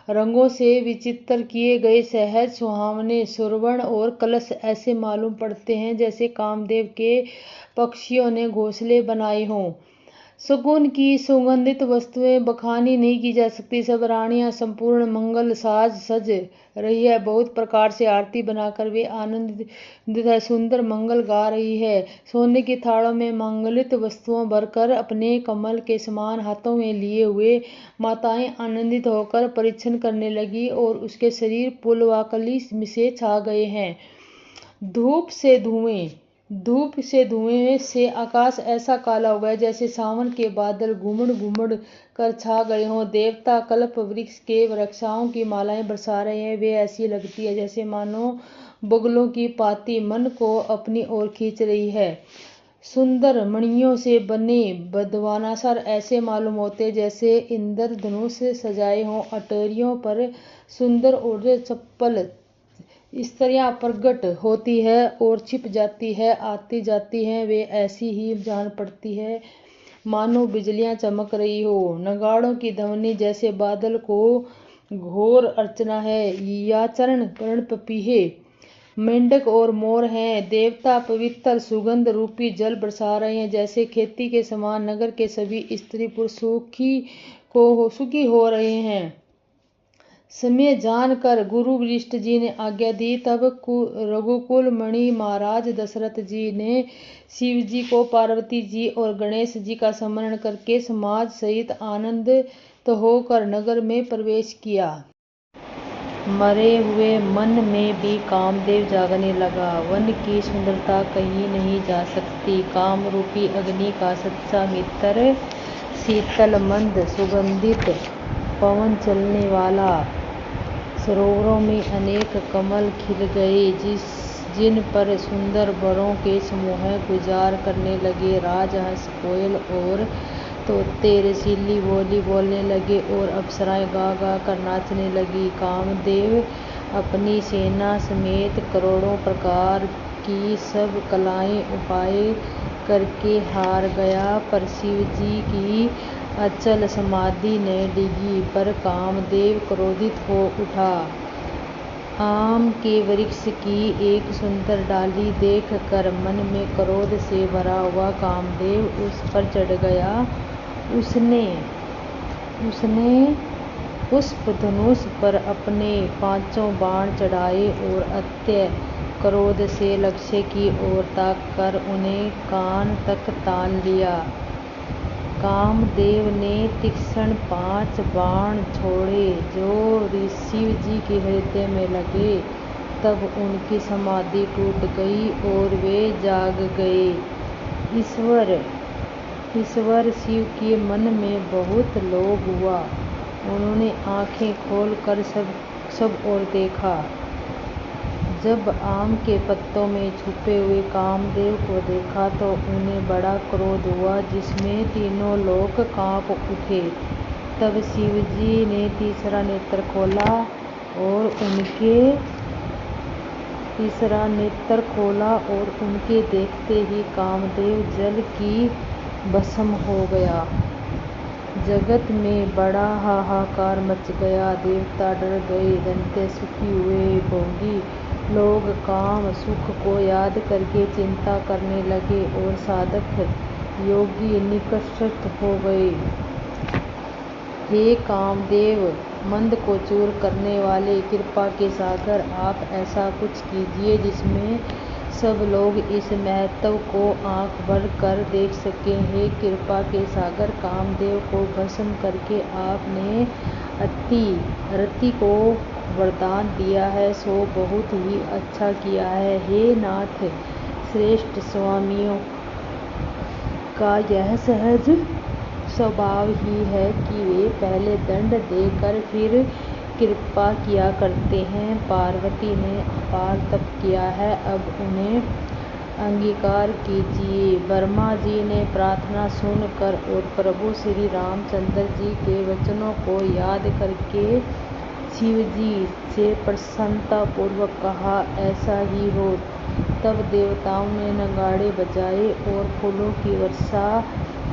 रंगों से विचित्र किए गए सहज सुहावने सुरवर्ण और कलश ऐसे मालूम पड़ते हैं जैसे कामदेव के पक्षियों ने घोंसले बनाए हों। सुगुन की सुगंधित वस्तुएं बखानी नहीं की जा सकती। सब रानियां संपूर्ण मंगल साज सज रही है। बहुत प्रकार से आरती बनाकर वे आनंदित है, सुंदर मंगल गा रही है। सोने की थालों में मंगलित वस्तुओं भरकर अपने कमल के समान हाथों में लिए हुए माताएं आनंदित होकर परीक्षण करने लगी और उसके शरीर पुलवाकली से छा गए हैं। धूप से धुएं से आकाश ऐसा काला हो गया जैसे सावन के बादल घुमड़ घुमड़ कर छा गए हों। देवता कल्प वृक्ष के वृक्षाओं की मालाएं बरसा रहे हैं। वे ऐसी लगती है जैसे मानो बगलों की पाती मन को अपनी ओर खींच रही है। सुंदर मणियों से बने बदवानासर ऐसे मालूम होते जैसे इंद्रधनुष सजाए हों। अटरियों पर सुंदर और चप्पल स्त्रियां प्रकट होती है और छिप जाती है, आती जाती हैं। वे ऐसी ही जान पड़ती है मानो बिजलियां चमक रही हो। नगाड़ों की ध्वनि जैसे बादल को घोर अर्चना है। याचरण कर्ण पपीहे मेंढक और मोर हैं। देवता पवित्र सुगंध रूपी जल बरसा रहे हैं जैसे खेती के समान। नगर के सभी स्त्री पुरुष सुखी हो रहे हैं। समय जानकर गुरु वशिष्ठ जी ने आज्ञा दी। तब रघुकुल मणि महाराज दशरथ जी ने शिव जी को पार्वती जी और गणेश जी का स्मरण करके समाज सहित आनंदित होकर नगर में प्रवेश किया। मरे हुए मन में भी कामदेव जागने लगा। वन की सुंदरता कहीं नहीं जा सकती। काम रूपी अग्नि का सच्चा मित्र शीतल मंद सुगंधित पवन चलने वाला। सरोवरों में अनेक कमल खिल गए जिन पर सुंदर वरों के समूह गुजार करने लगे। राजहंस कोयल और तोते रसीली बोली बोलने लगे और अप्सराएं गा गा कर नाचने लगी। कामदेव अपनी सेना समेत करोड़ों प्रकार की सब कलाएं उपाय करके हार गया, पर शिव जी की अचल समाधि ने डिगी। पर कामदेव क्रोधित हो उठा। आम के वृक्ष की एक सुंदर डाली देख कर मन में क्रोध से भरा हुआ कामदेव उस पर चढ़ गया। उसने पुष्पधनुष पर अपने 5 बाण चढ़ाए और अत्यंत क्रोध से लक्ष्य की ओर ताक कर उन्हें कान तक तान लिया। कामदेव ने तीक्ष्ण 5 बाण छोड़े जो शिव जी के हृदय में लगे। तब उनकी समाधि टूट गई और वे जाग गए। ईश्वर शिव के मन में बहुत लोभ हुआ। उन्होंने आंखें खोलकर सब ओर देखा। जब आम के पत्तों में छुपे हुए कामदेव को देखा तो उन्हें बड़ा क्रोध हुआ, जिसमें तीनों लोक कांप उठे। तब शिव जी ने तीसरा नेत्र खोला और उनके देखते ही कामदेव जल की भस्म हो गया। जगत में बड़ा हाहाकार मच गया। देवता डर गए, दैत्य सुखी हुए, भोगी लोग काम सुख को याद करके चिंता करने लगे और साधक योगी निकष्ट हो गए। हे कामदेव, मंद को चूर करने वाले कृपा के सागर, आप ऐसा कुछ कीजिए जिसमें सब लोग इस महत्व को आंख भर कर देख सकें। हे कृपा के सागर, कामदेव को भस्म करके आपने रति को वरदान दिया है, सो बहुत ही अच्छा किया है। हे नाथ, श्रेष्ठ स्वामियों का यह सहज स्वभाव ही है कि वे पहले दंड देकर फिर कृपा किया करते हैं। पार्वती ने अपार तप किया है, अब उन्हें अंगीकार कीजिए। ब्रह्मा जी ने प्रार्थना सुनकर और प्रभु श्री रामचंद्र जी के वचनों को याद करके शिव जी से प्रसन्नता पूर्वक कहा, ऐसा ही हो। तब देवताओं ने नगाड़े बजाए और फूलों की वर्षा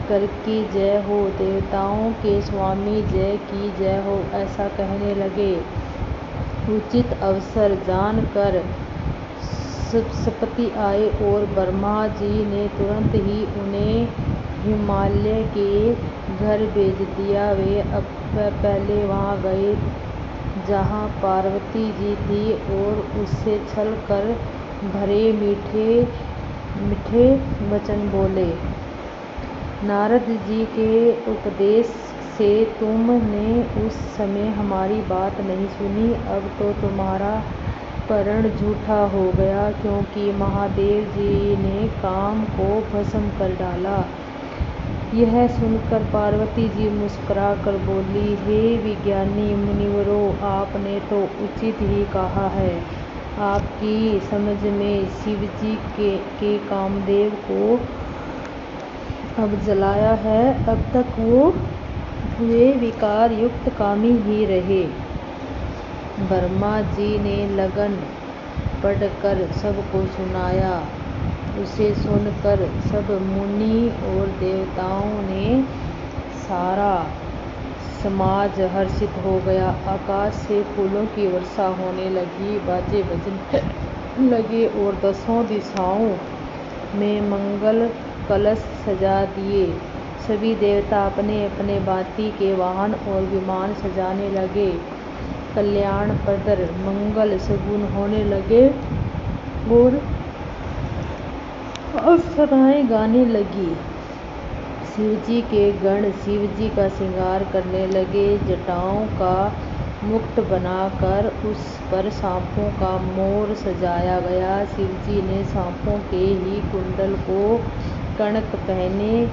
करके जय हो, देवताओं के स्वामी जय की जय हो, ऐसा कहने लगे। उचित अवसर जानकर सप्तपति आए और ब्रह्मा जी ने तुरंत ही उन्हें हिमालय के घर भेज दिया। वे पहले वहां गए जहां पार्वती जी थी और उससे छल कर भरे मीठे वचन बोले। नारद जी के उपदेश से तुमने उस समय हमारी बात नहीं सुनी, अब तो तुम्हारा प्रण झूठा हो गया, क्योंकि महादेव जी ने काम को भस्म कर डाला। यह सुनकर पार्वती जी मुस्कुरा कर बोली, हे विज्ञानी मुनिवरों, आपने तो उचित ही कहा है। आपकी समझ में शिव जी के कामदेव को अब जलाया है, अब तक वे विकार युक्त कामी ही रहे। ब्रह्मा जी ने लगन पढ़कर सबको सुनाया। उसे सुनकर सब मुनि और देवताओं ने सारा समाज हर्षित हो गया। आकाश से फूलों की वर्षा होने लगी, बाजे बजने लगे और दसों दिशाओं में मंगल कलश सजा दिए। सभी देवता अपने अपने भांति के वाहन और विमान सजाने लगे। कल्याणप्रद मंगल सगुन होने लगे और अप्सराएं गाने लगी। शिवजी के गण शिव जी का श्रृंगार करने लगे। जटाओं का मुकुट बनाकर उस पर सांपों का मोर सजाया गया। शिवजी ने सांपों के ही कुंडल को कणक पहने,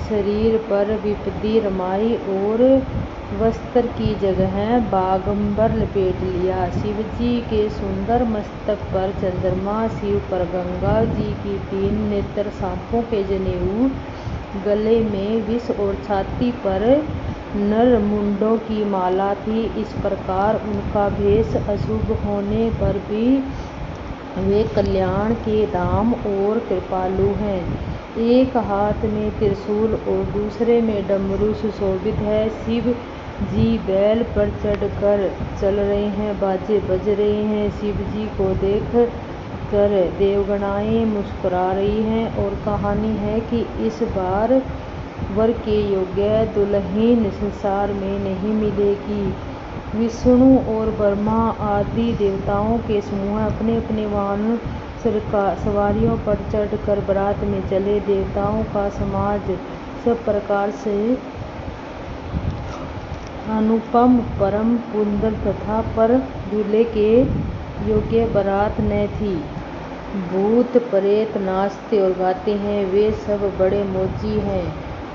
शरीर पर विपदी रमाई और वस्त्र की जगह बागंबर लपेट लिया। शिवजी के सुंदर मस्तक पर चंद्रमा, शिव पर गंगा जी की 3 नेत्र, सांपों के जनेऊ, गले में विष और छाती पर नर मुंडों की माला थी। इस प्रकार उनका भेष अशुभ होने पर भी वे कल्याण के धाम और कृपालु हैं। एक हाथ में त्रिशूल और दूसरे में डमरू सुशोभित है। शिव जी बैल पर चढ़कर चल रहे हैं, बाजे बज रहे हैं। शिव जी को देख कर देवगणाएं मुस्कुरा रही हैं और कहानी है कि इस बार वर के योग्य दुल्हन संसार में नहीं मिलेगी। विष्णु और ब्रह्मा आदि देवताओं के समूह अपने अपने वाहन सवारियों पर चढ़कर बारात में चले। देवताओं का समाज सब प्रकार से अनुपम परम सुंदर तथा पर दूल्हे के योग्य बारात न थी। भूत प्रेत नाचते और गाते हैं, वे सब बड़े मौजी हैं,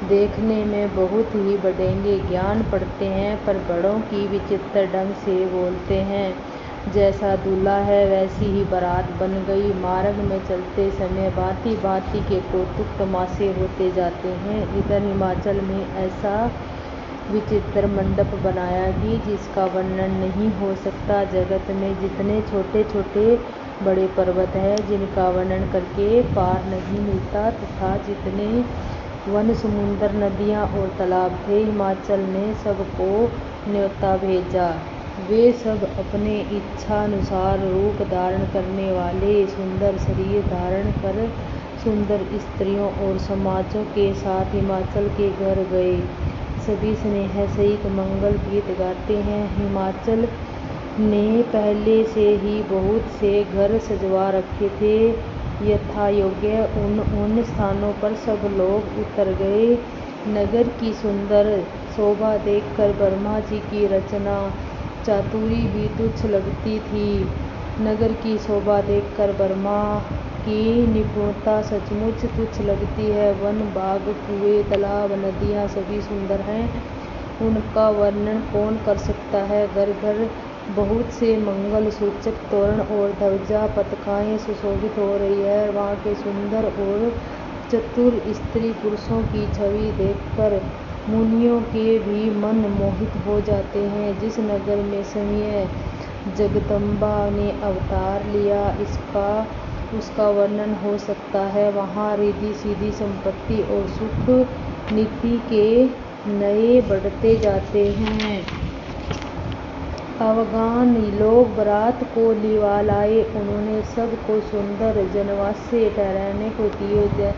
देखने में बहुत ही बढ़ेंगे, ज्ञान पढ़ते हैं पर बड़ों की विचित्र ढंग से बोलते हैं। जैसा दूल्हा है वैसी ही बारात बन गई। मार्ग में चलते समय भांति भांति के कौतुक तमाशे होते जाते हैं। इधर हिमाचल में ऐसा विचित्र मंडप बनाया कि जिसका वर्णन नहीं हो सकता। जगत में जितने छोटे छोटे बड़े पर्वत हैं जिनका वर्णन करके पार नहीं मिलता, तथा जितने वन समुद्र नदियाँ और तालाब थे, हिमाचल ने सबको न्योता भेजा। वे सब अपने इच्छानुसार रूप धारण करने वाले, सुंदर शरीर धारण कर सुंदर स्त्रियों और समाजों के साथ हिमाचल के घर गए। सभी स्नेह सहित मंगल गीत गाते हैं। हिमाचल ने पहले से ही बहुत से घर सजवा रखे थे। यथा योग्य उन स्थानों पर सब लोग उतर गए। नगर की सुंदर शोभा देखकर ब्रह्मा जी की रचना चातुरी भी तुच्छ लगती थी। नगर की शोभा देखकर ब्रह्मा की निपुणता सचमुच तुच्छ लगती है। वन बाग कुएं तालाब नदियाँ सभी सुंदर हैं, उनका वर्णन कौन कर सकता है। घर घर बहुत से मंगल सूचक तोरण और ध्वजा पताकाएं सुशोभित हो रही है। वहाँ के सुंदर और चतुर स्त्री पुरुषों की छवि देखकर मुनियों के भी मन मोहित हो जाते हैं। जिस नगर में स्वयं जगदम्बा ने अवतार लिया, उसका वर्णन हो सकता है। वहाँ रिद्धि सीधी संपत्ति और सुख नीति के नए बढ़ते जाते हैं। अफगान लोग बारात को लिवा लाए, उन्होंने सबको सुंदर जनवासे ठहराने को दिए।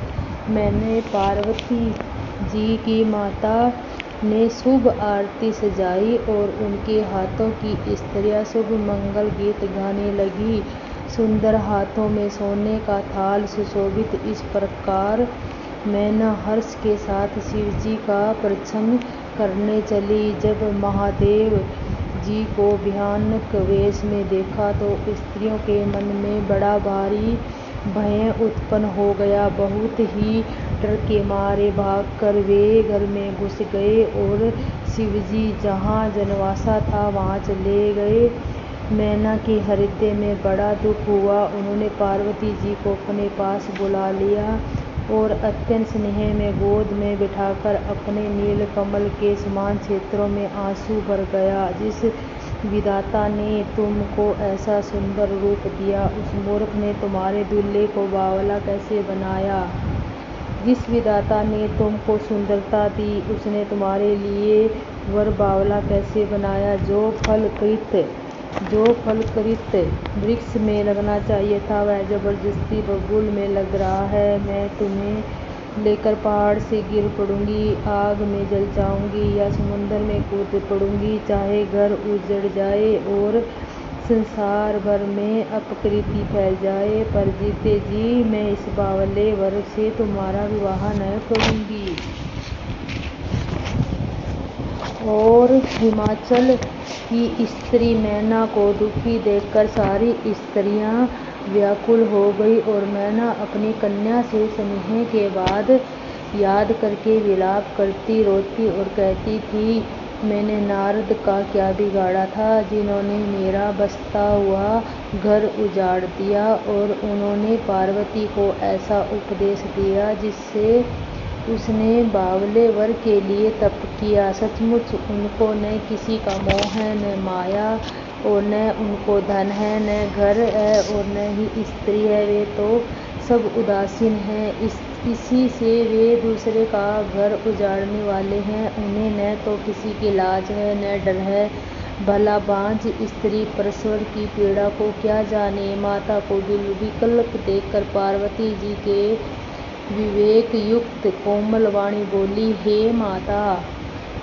मैंने पार्वती जी की माता ने शुभ आरती सजाई और उनके हाथों की स्त्रियां शुभ मंगल गीत गाने लगी। सुंदर हाथों में सोने का थाल सुशोभित। इस प्रकार मैना हर्ष के साथ शिव जी का प्रदर्शन करने चली। जब महादेव जी को भयानक वेश में देखा तो स्त्रियों के मन में बड़ा भारी भय उत्पन्न हो गया। बहुत ही डर के मारे भागकर वे घर में घुस गए और शिवजी जहाँ जनवासा था वहाँ चले गए। मैना के हृदय में बड़ा दुख हुआ। उन्होंने पार्वती जी को अपने पास बुला लिया और अत्यंत स्नेह में गोद में बिठाकर अपने नील कमल के समान क्षेत्रों में आंसू भर गया। जिस विधाता ने तुमको ऐसा सुंदर रूप दिया, उस मूर्ख ने तुम्हारे दूल्हे को बावला कैसे बनाया। जिस विधाता ने तुमको सुंदरता दी, उसने तुम्हारे लिए वर बावला कैसे बनाया। जो फल कृत वृक्ष में लगना चाहिए था, वह जबरदस्ती बबूल में लग रहा है। मैं तुम्हें लेकर पहाड़ से गिर पड़ूंगी, आग में जल जाऊंगी या समुद्र में कूद पड़ूंगी। चाहे घर उजड़ जाए और संसार भर में अपकीर्ति फैल जाए, पर जीते जी मैं इस बावले वर से तुम्हारा विवाह न करूंगी। और हिमाचल की स्त्री मैना को दुखी देखकर सारी स्त्रियां व्याकुल हो गई और मैना अपनी कन्या से स्नेह के बाद याद करके विलाप करती रोती और कहती थी, मैंने नारद का क्या बिगाड़ा था, जिन्होंने मेरा बसता हुआ घर उजाड़ दिया। और उन्होंने पार्वती को ऐसा उपदेश दिया जिससे उसने बावले वर के लिए तप किया। सचमुच उनको न किसी का मोह है, न माया, और न उनको धन है, न घर है और न ही स्त्री है। वे तो सब उदासीन हैं, इसी से वे दूसरे का घर उजाड़ने वाले हैं। उन्हें न तो किसी की लाज है न डर है। भला बांझ स्त्री प्रसव की पीड़ा को क्या जाने। माता को विकल्प देखकर पार्वती जी के विवेक युक्त कोमल वाणी बोली, हे माता,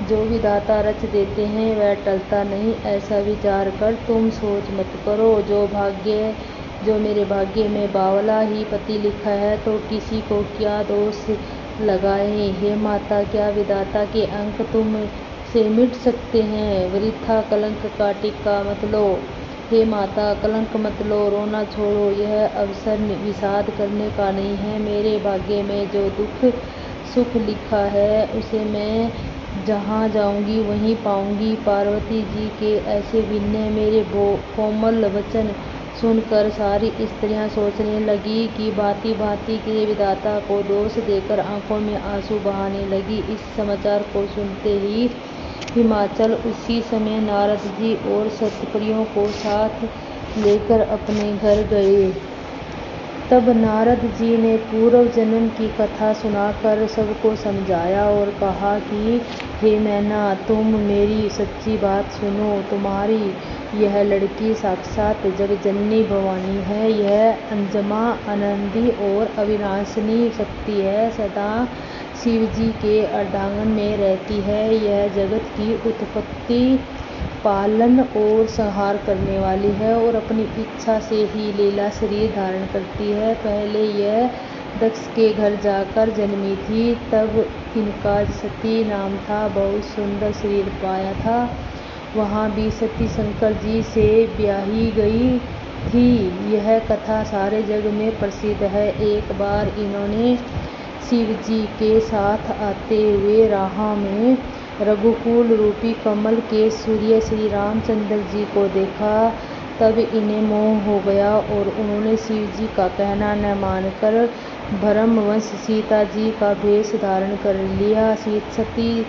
जो विधाता रच देते हैं वह टलता नहीं, ऐसा विचार कर तुम सोच मत करो। जो मेरे भाग्य में बावला ही पति लिखा है तो किसी को क्या दोष लगाए। हे माता, क्या विधाता के अंक तुम से मिट सकते हैं? वृथा कलंक का टीका मत लो। हे माता, कलंक मत लो, रोना छोड़ो। यह अवसर विषाद करने का नहीं है। मेरे भाग्य में जो दुख सुख लिखा है उसे मैं जहाँ जाऊंगी वहीं पाऊंगी। पार्वती जी के ऐसे विनय, मेरे कोमल वचन सुनकर सारी स्त्रियां सोचने लगी कि भांति भांति के विधाता को दोष देकर आंखों में आंसू बहाने लगी। इस समाचार को सुनते ही हिमाचल उसी समय नारद जी और सतप्रियों को साथ लेकर अपने घर गए। तब नारद जी ने पूर्व जन्म की कथा सुनाकर सबको समझाया और कहा कि हे मैना, तुम मेरी सच्ची बात सुनो। तुम्हारी यह लड़की साक्षात जगजननी भवानी है। यह अंजमा, आनंदी और अविनाशिनी शक्ति है। सदा शिव जी के अर्धांगन में रहती है। यह जगत की उत्पत्ति, पालन और संहार करने वाली है और अपनी इच्छा से ही लीला शरीर धारण करती है। पहले यह दक्ष के घर जाकर जन्मी थी, तब इनका सती नाम था। बहुत सुंदर शरीर पाया था। वहाँ भी सती शंकर जी से ब्याही गई थी। यह कथा सारे जग में प्रसिद्ध है। एक बार इन्होंने शिव जी के साथ आते हुए राह में रघुकुल रूपी कमल के सूर्य श्री रामचंद्र जी को देखा। तब इन्हें मोह हो गया और उन्होंने शिव जी का कहना न मानकर भरमवश सीता जी का वेश धारण कर लिया। सती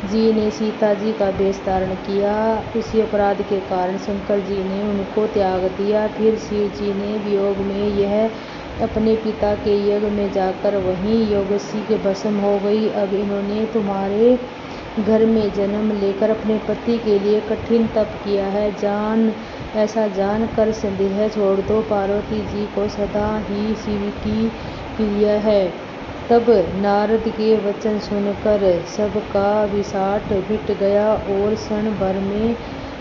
जी ने सीता जी का वेश धारण किया। उसी अपराध के कारण शंकर जी ने उनको त्याग दिया। फिर शिव जी ने वियोग में यह अपने पिता के यज्ञ में जाकर वहीं योगसी के भस्म हो गई। अब इन्होंने तुम्हारे घर में जन्म लेकर अपने पति के लिए कठिन तप किया है। ऐसा जान कर संदेह छोड़ दो। पार्वती जी को सदा ही शिव की प्रिय है। तब नारद के वचन सुनकर सबका विषाद मिट गया और क्षण भर में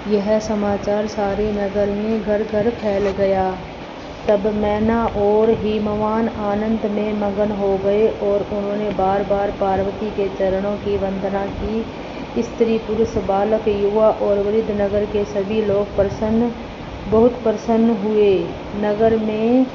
यह समाचार सारे नगर में घर घर फैल गया। तब मैना और हिमवान आनंद में मगन हो गए और उन्होंने बार बार पार्वती के चरणों की वंदना की। स्त्री, पुरुष, बालक, युवा और वृद्ध नगर के सभी लोग बहुत प्रसन्न हुए। नगर में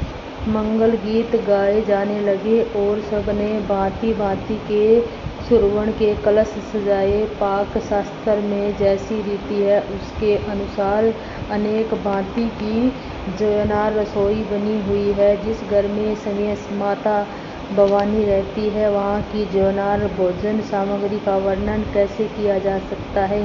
मंगल गीत गाए जाने लगे और सबने भांति भांति के सुरवण के कलश सजाए। पाक शास्त्र में जैसी रीति है उसके अनुसार अनेक भांति की जोयनार रसोई बनी हुई है। जिस घर में समय माता भवानी रहती है वहाँ की जोयनार भोजन सामग्री का वर्णन कैसे किया जा सकता है।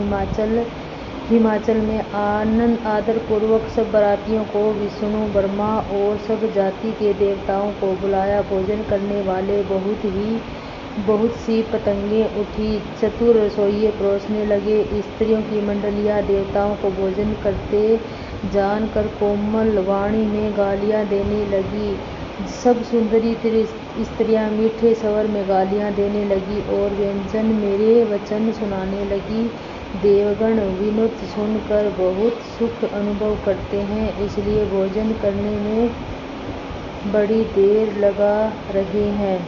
हिमाचल में आदर पूर्वक सब बारातियों को विष्णु, ब्रह्मा और सब जाति के देवताओं को बुलाया। भोजन करने वाले बहुत सी पतंगें उठी। चतुर रसोइये परोसने लगे। स्त्रियों की मंडलियां देवताओं को भोजन करते जानकर कोमल वाणी में गालियां देने लगी। सब सुंदरी स्त्रियां मीठे स्वर में गालियां देने लगी और व्यंजन मेरे वचन सुनाने लगी। देवगण विनुत सुनकर बहुत सुख अनुभव करते हैं, इसलिए भोजन करने में बड़ी देर लगा रहे हैं।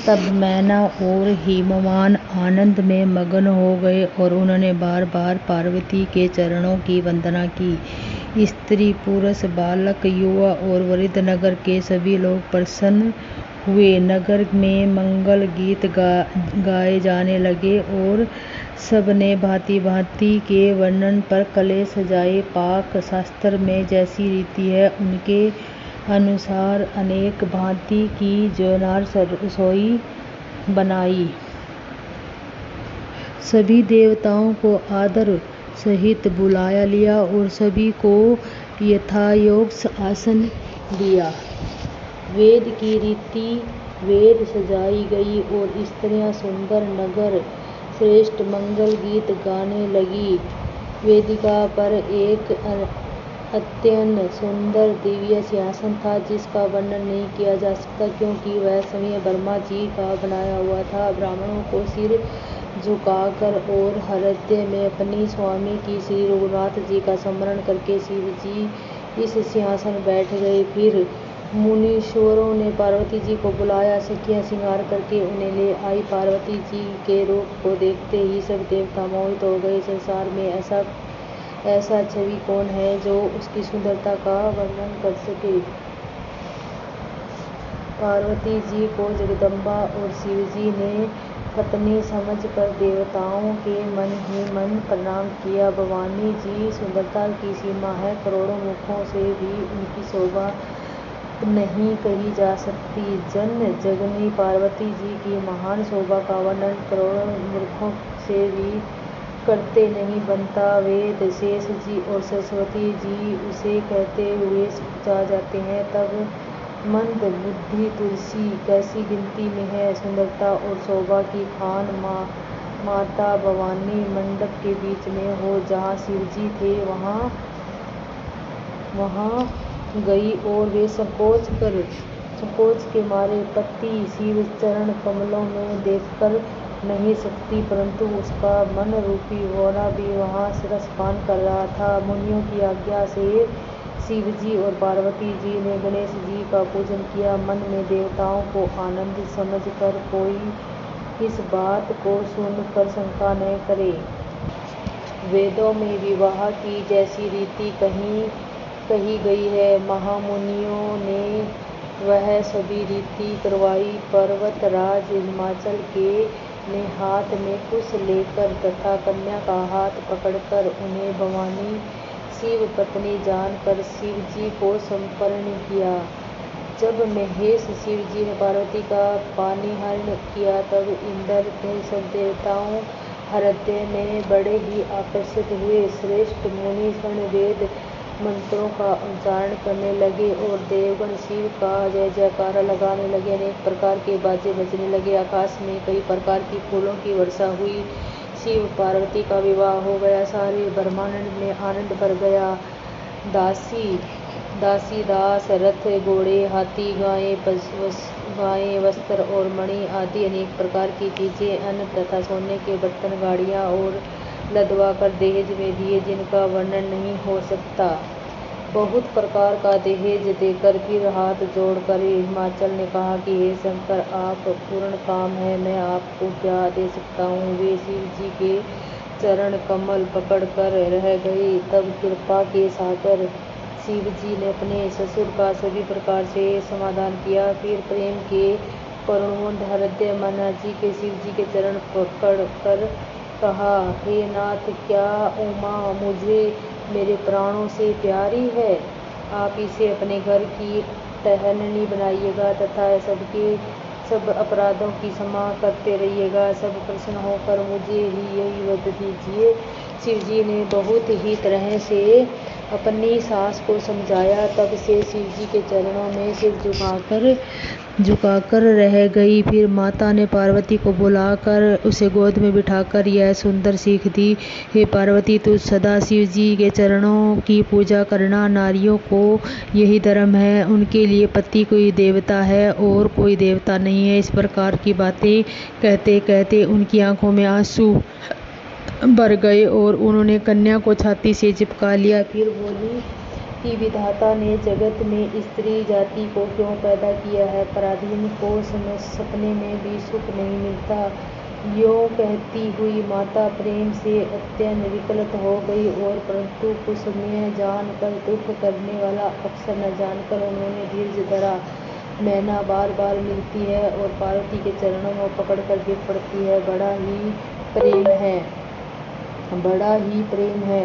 तब मैना और हिमवान आनंद में मगन हो गए और उन्होंने बार बार पार्वती के चरणों की वंदना की। स्त्री, पुरुष, बालक, युवा और वृद्ध नगर के सभी लोग प्रसन्न हुए। नगर में मंगल गीत गाए जाने लगे और सबने भांति भांति के वर्णन पर कलश सजाए। पाक शास्त्र में जैसी रीति है उनके अनुसार अनेक भांति की जोयनार रसोई बनाई। सभी देवताओं को आदर सहित बुलाया लिया और सभी को यथायोग्य आसन दिया। वेद की रीति वेद सजाई गई और स्त्रियां सुंदर नगर श्रेष्ठ मंगल गीत गाने लगी। वेदिका पर एक अत्यंत सुंदर दिव्य सिंहासन था जिसका वर्णन नहीं किया जा सकता क्योंकि वह स्वयं ब्रह्मा जी का बनाया हुआ था। ब्राह्मणों को सिर झुकाकर और हृदय में अपनी स्वामी की श्री रघुनाथ जी का स्मरण करके शिव जी इस सिंहासन बैठ गए। फिर मुनीश्वरों ने पार्वती जी को बुलाया। सखियां श्रृंगार करके उन्हें ले आई। पार्वती जी के रूप को देखते ही सब देवता मोहित हो गए। संसार में ऐसा छवि कौन है जो उसकी सुंदरता का वर्णन कर सके। पार्वती जी को जगदम्बा और शिव जी ने पत्नी समझ कर देवताओं के मन ही मन प्रणाम किया। भवानी जी सुंदरता की सीमा है, करोड़ों मुखों से भी उनकी शोभा नहीं कही जा सकती। जन जगनी पार्वती जी की महान शोभा का वर्णन करोड़ों मूर्खों से भी करते नहीं बनता। वेद शेष जी और सरस्वती जी उसे कहते हुए जा जाते हैं, तब मंद बुद्धि तुलसी कैसी गिनती में है। सुंदरता और शोभा की खान माता भवानी मंडप के बीच में हो। जहाँ शिव जी थे वहाँ गई और वे संकोच के मारे पति शिव चरण कमलों में देखकर नहीं सकती, परंतु उसका मन रूपी घोड़ा भी वहाँ रसपान कर रहा था। मुनियों की आज्ञा से शिव जी और पार्वती जी ने गणेश जी का पूजन किया। मन में देवताओं को आनंद समझकर कोई इस बात को सुनकर शंका न करे। वेदों में विवाह की जैसी रीति कही गई है, महामुनियों ने वह सभी रीति करवाई। पर्वतराज हिमाचल के ने हाथ में कुश लेकर तथा कन्या का हाथ पकड़कर उन्हें भवानी शिव पत्नी जानकर शिव जी को संपन्न किया। जब महेश शिव जी ने पार्वती का पानीहरण किया, तब इंद्र के सब देवताओं हृदय में बड़े ही आकर्षित हुए। श्रेष्ठ मुनि वेद मंत्रों का उच्चारण करने लगे और देवगण शिव का जय जयकारा लगाने लगे। अनेक प्रकार के बाजे बजने लगे। आकाश में कई प्रकार की फूलों की वर्षा हुई। शिव पार्वती का विवाह हो गया। सारे ब्रह्मांड में आनंद भर गया। दासी दास रथ घोड़े हाथी गायें वस्त्र और मणि आदि अनेक प्रकार की चीजें, अन्न तथा सोने के बर्तन, गाड़ियां और लदवा कर दहेज में दिए, जिनका वर्णन नहीं हो सकता। बहुत प्रकार का दहेज देकर फिर हाथ जोड़कर हिमाचल ने कहा कि हे शंकर, आप पूर्ण काम है, मैं आपको क्या दे सकता हूँ। वे शिव जी के चरण कमल पकड़कर रह गए। तब कृपा के सागर शिव जी ने अपने ससुर का सभी प्रकार से समाधान किया। फिर प्रेम के करुणोन्ध हृदय मना जी के शिव जी के चरण पकड़कर कहा, हे नाथ, क्या उमा मुझे मेरे प्राणों से प्यारी है। आप इसे अपने घर की टहलनी बनाइएगा तथा सब अपराधों की क्षमा करते रहिएगा। सब प्रसन्न होकर मुझे ही यही वर दीजिए। शिव जी ने बहुत ही तरह से अपनी सास को समझाया। तब से शिव जी के चरणों में सिर झुकाकर रह गई। फिर माता ने पार्वती को बुलाकर उसे गोद में बिठाकर यह सुंदर सीख दी, हे पार्वती, तू सदा शिव जी के चरणों की पूजा करना। नारियों को यही धर्म है, उनके लिए पति कोई देवता है और कोई देवता नहीं है। इस प्रकार की बातें कहते कहते उनकी आंखों में आंसू भर गए और उन्होंने कन्या को छाती से चिपका लिया। फिर बोली कि विधाता ने जगत में स्त्री जाति को क्यों पैदा किया है। पराधीन को सपने में भी सुख नहीं मिलता। यों कहती हुई माता प्रेम से अत्यंत विकलित हो गई और परंतु कुछ समय जानकर दुख करने वाला अवसर न जानकर उन्होंने धीरज धरा। मैना बार बार मिलती है और पार्वती के चरणों में पकड़कर गिर पड़ती है। बड़ा ही प्रेम है।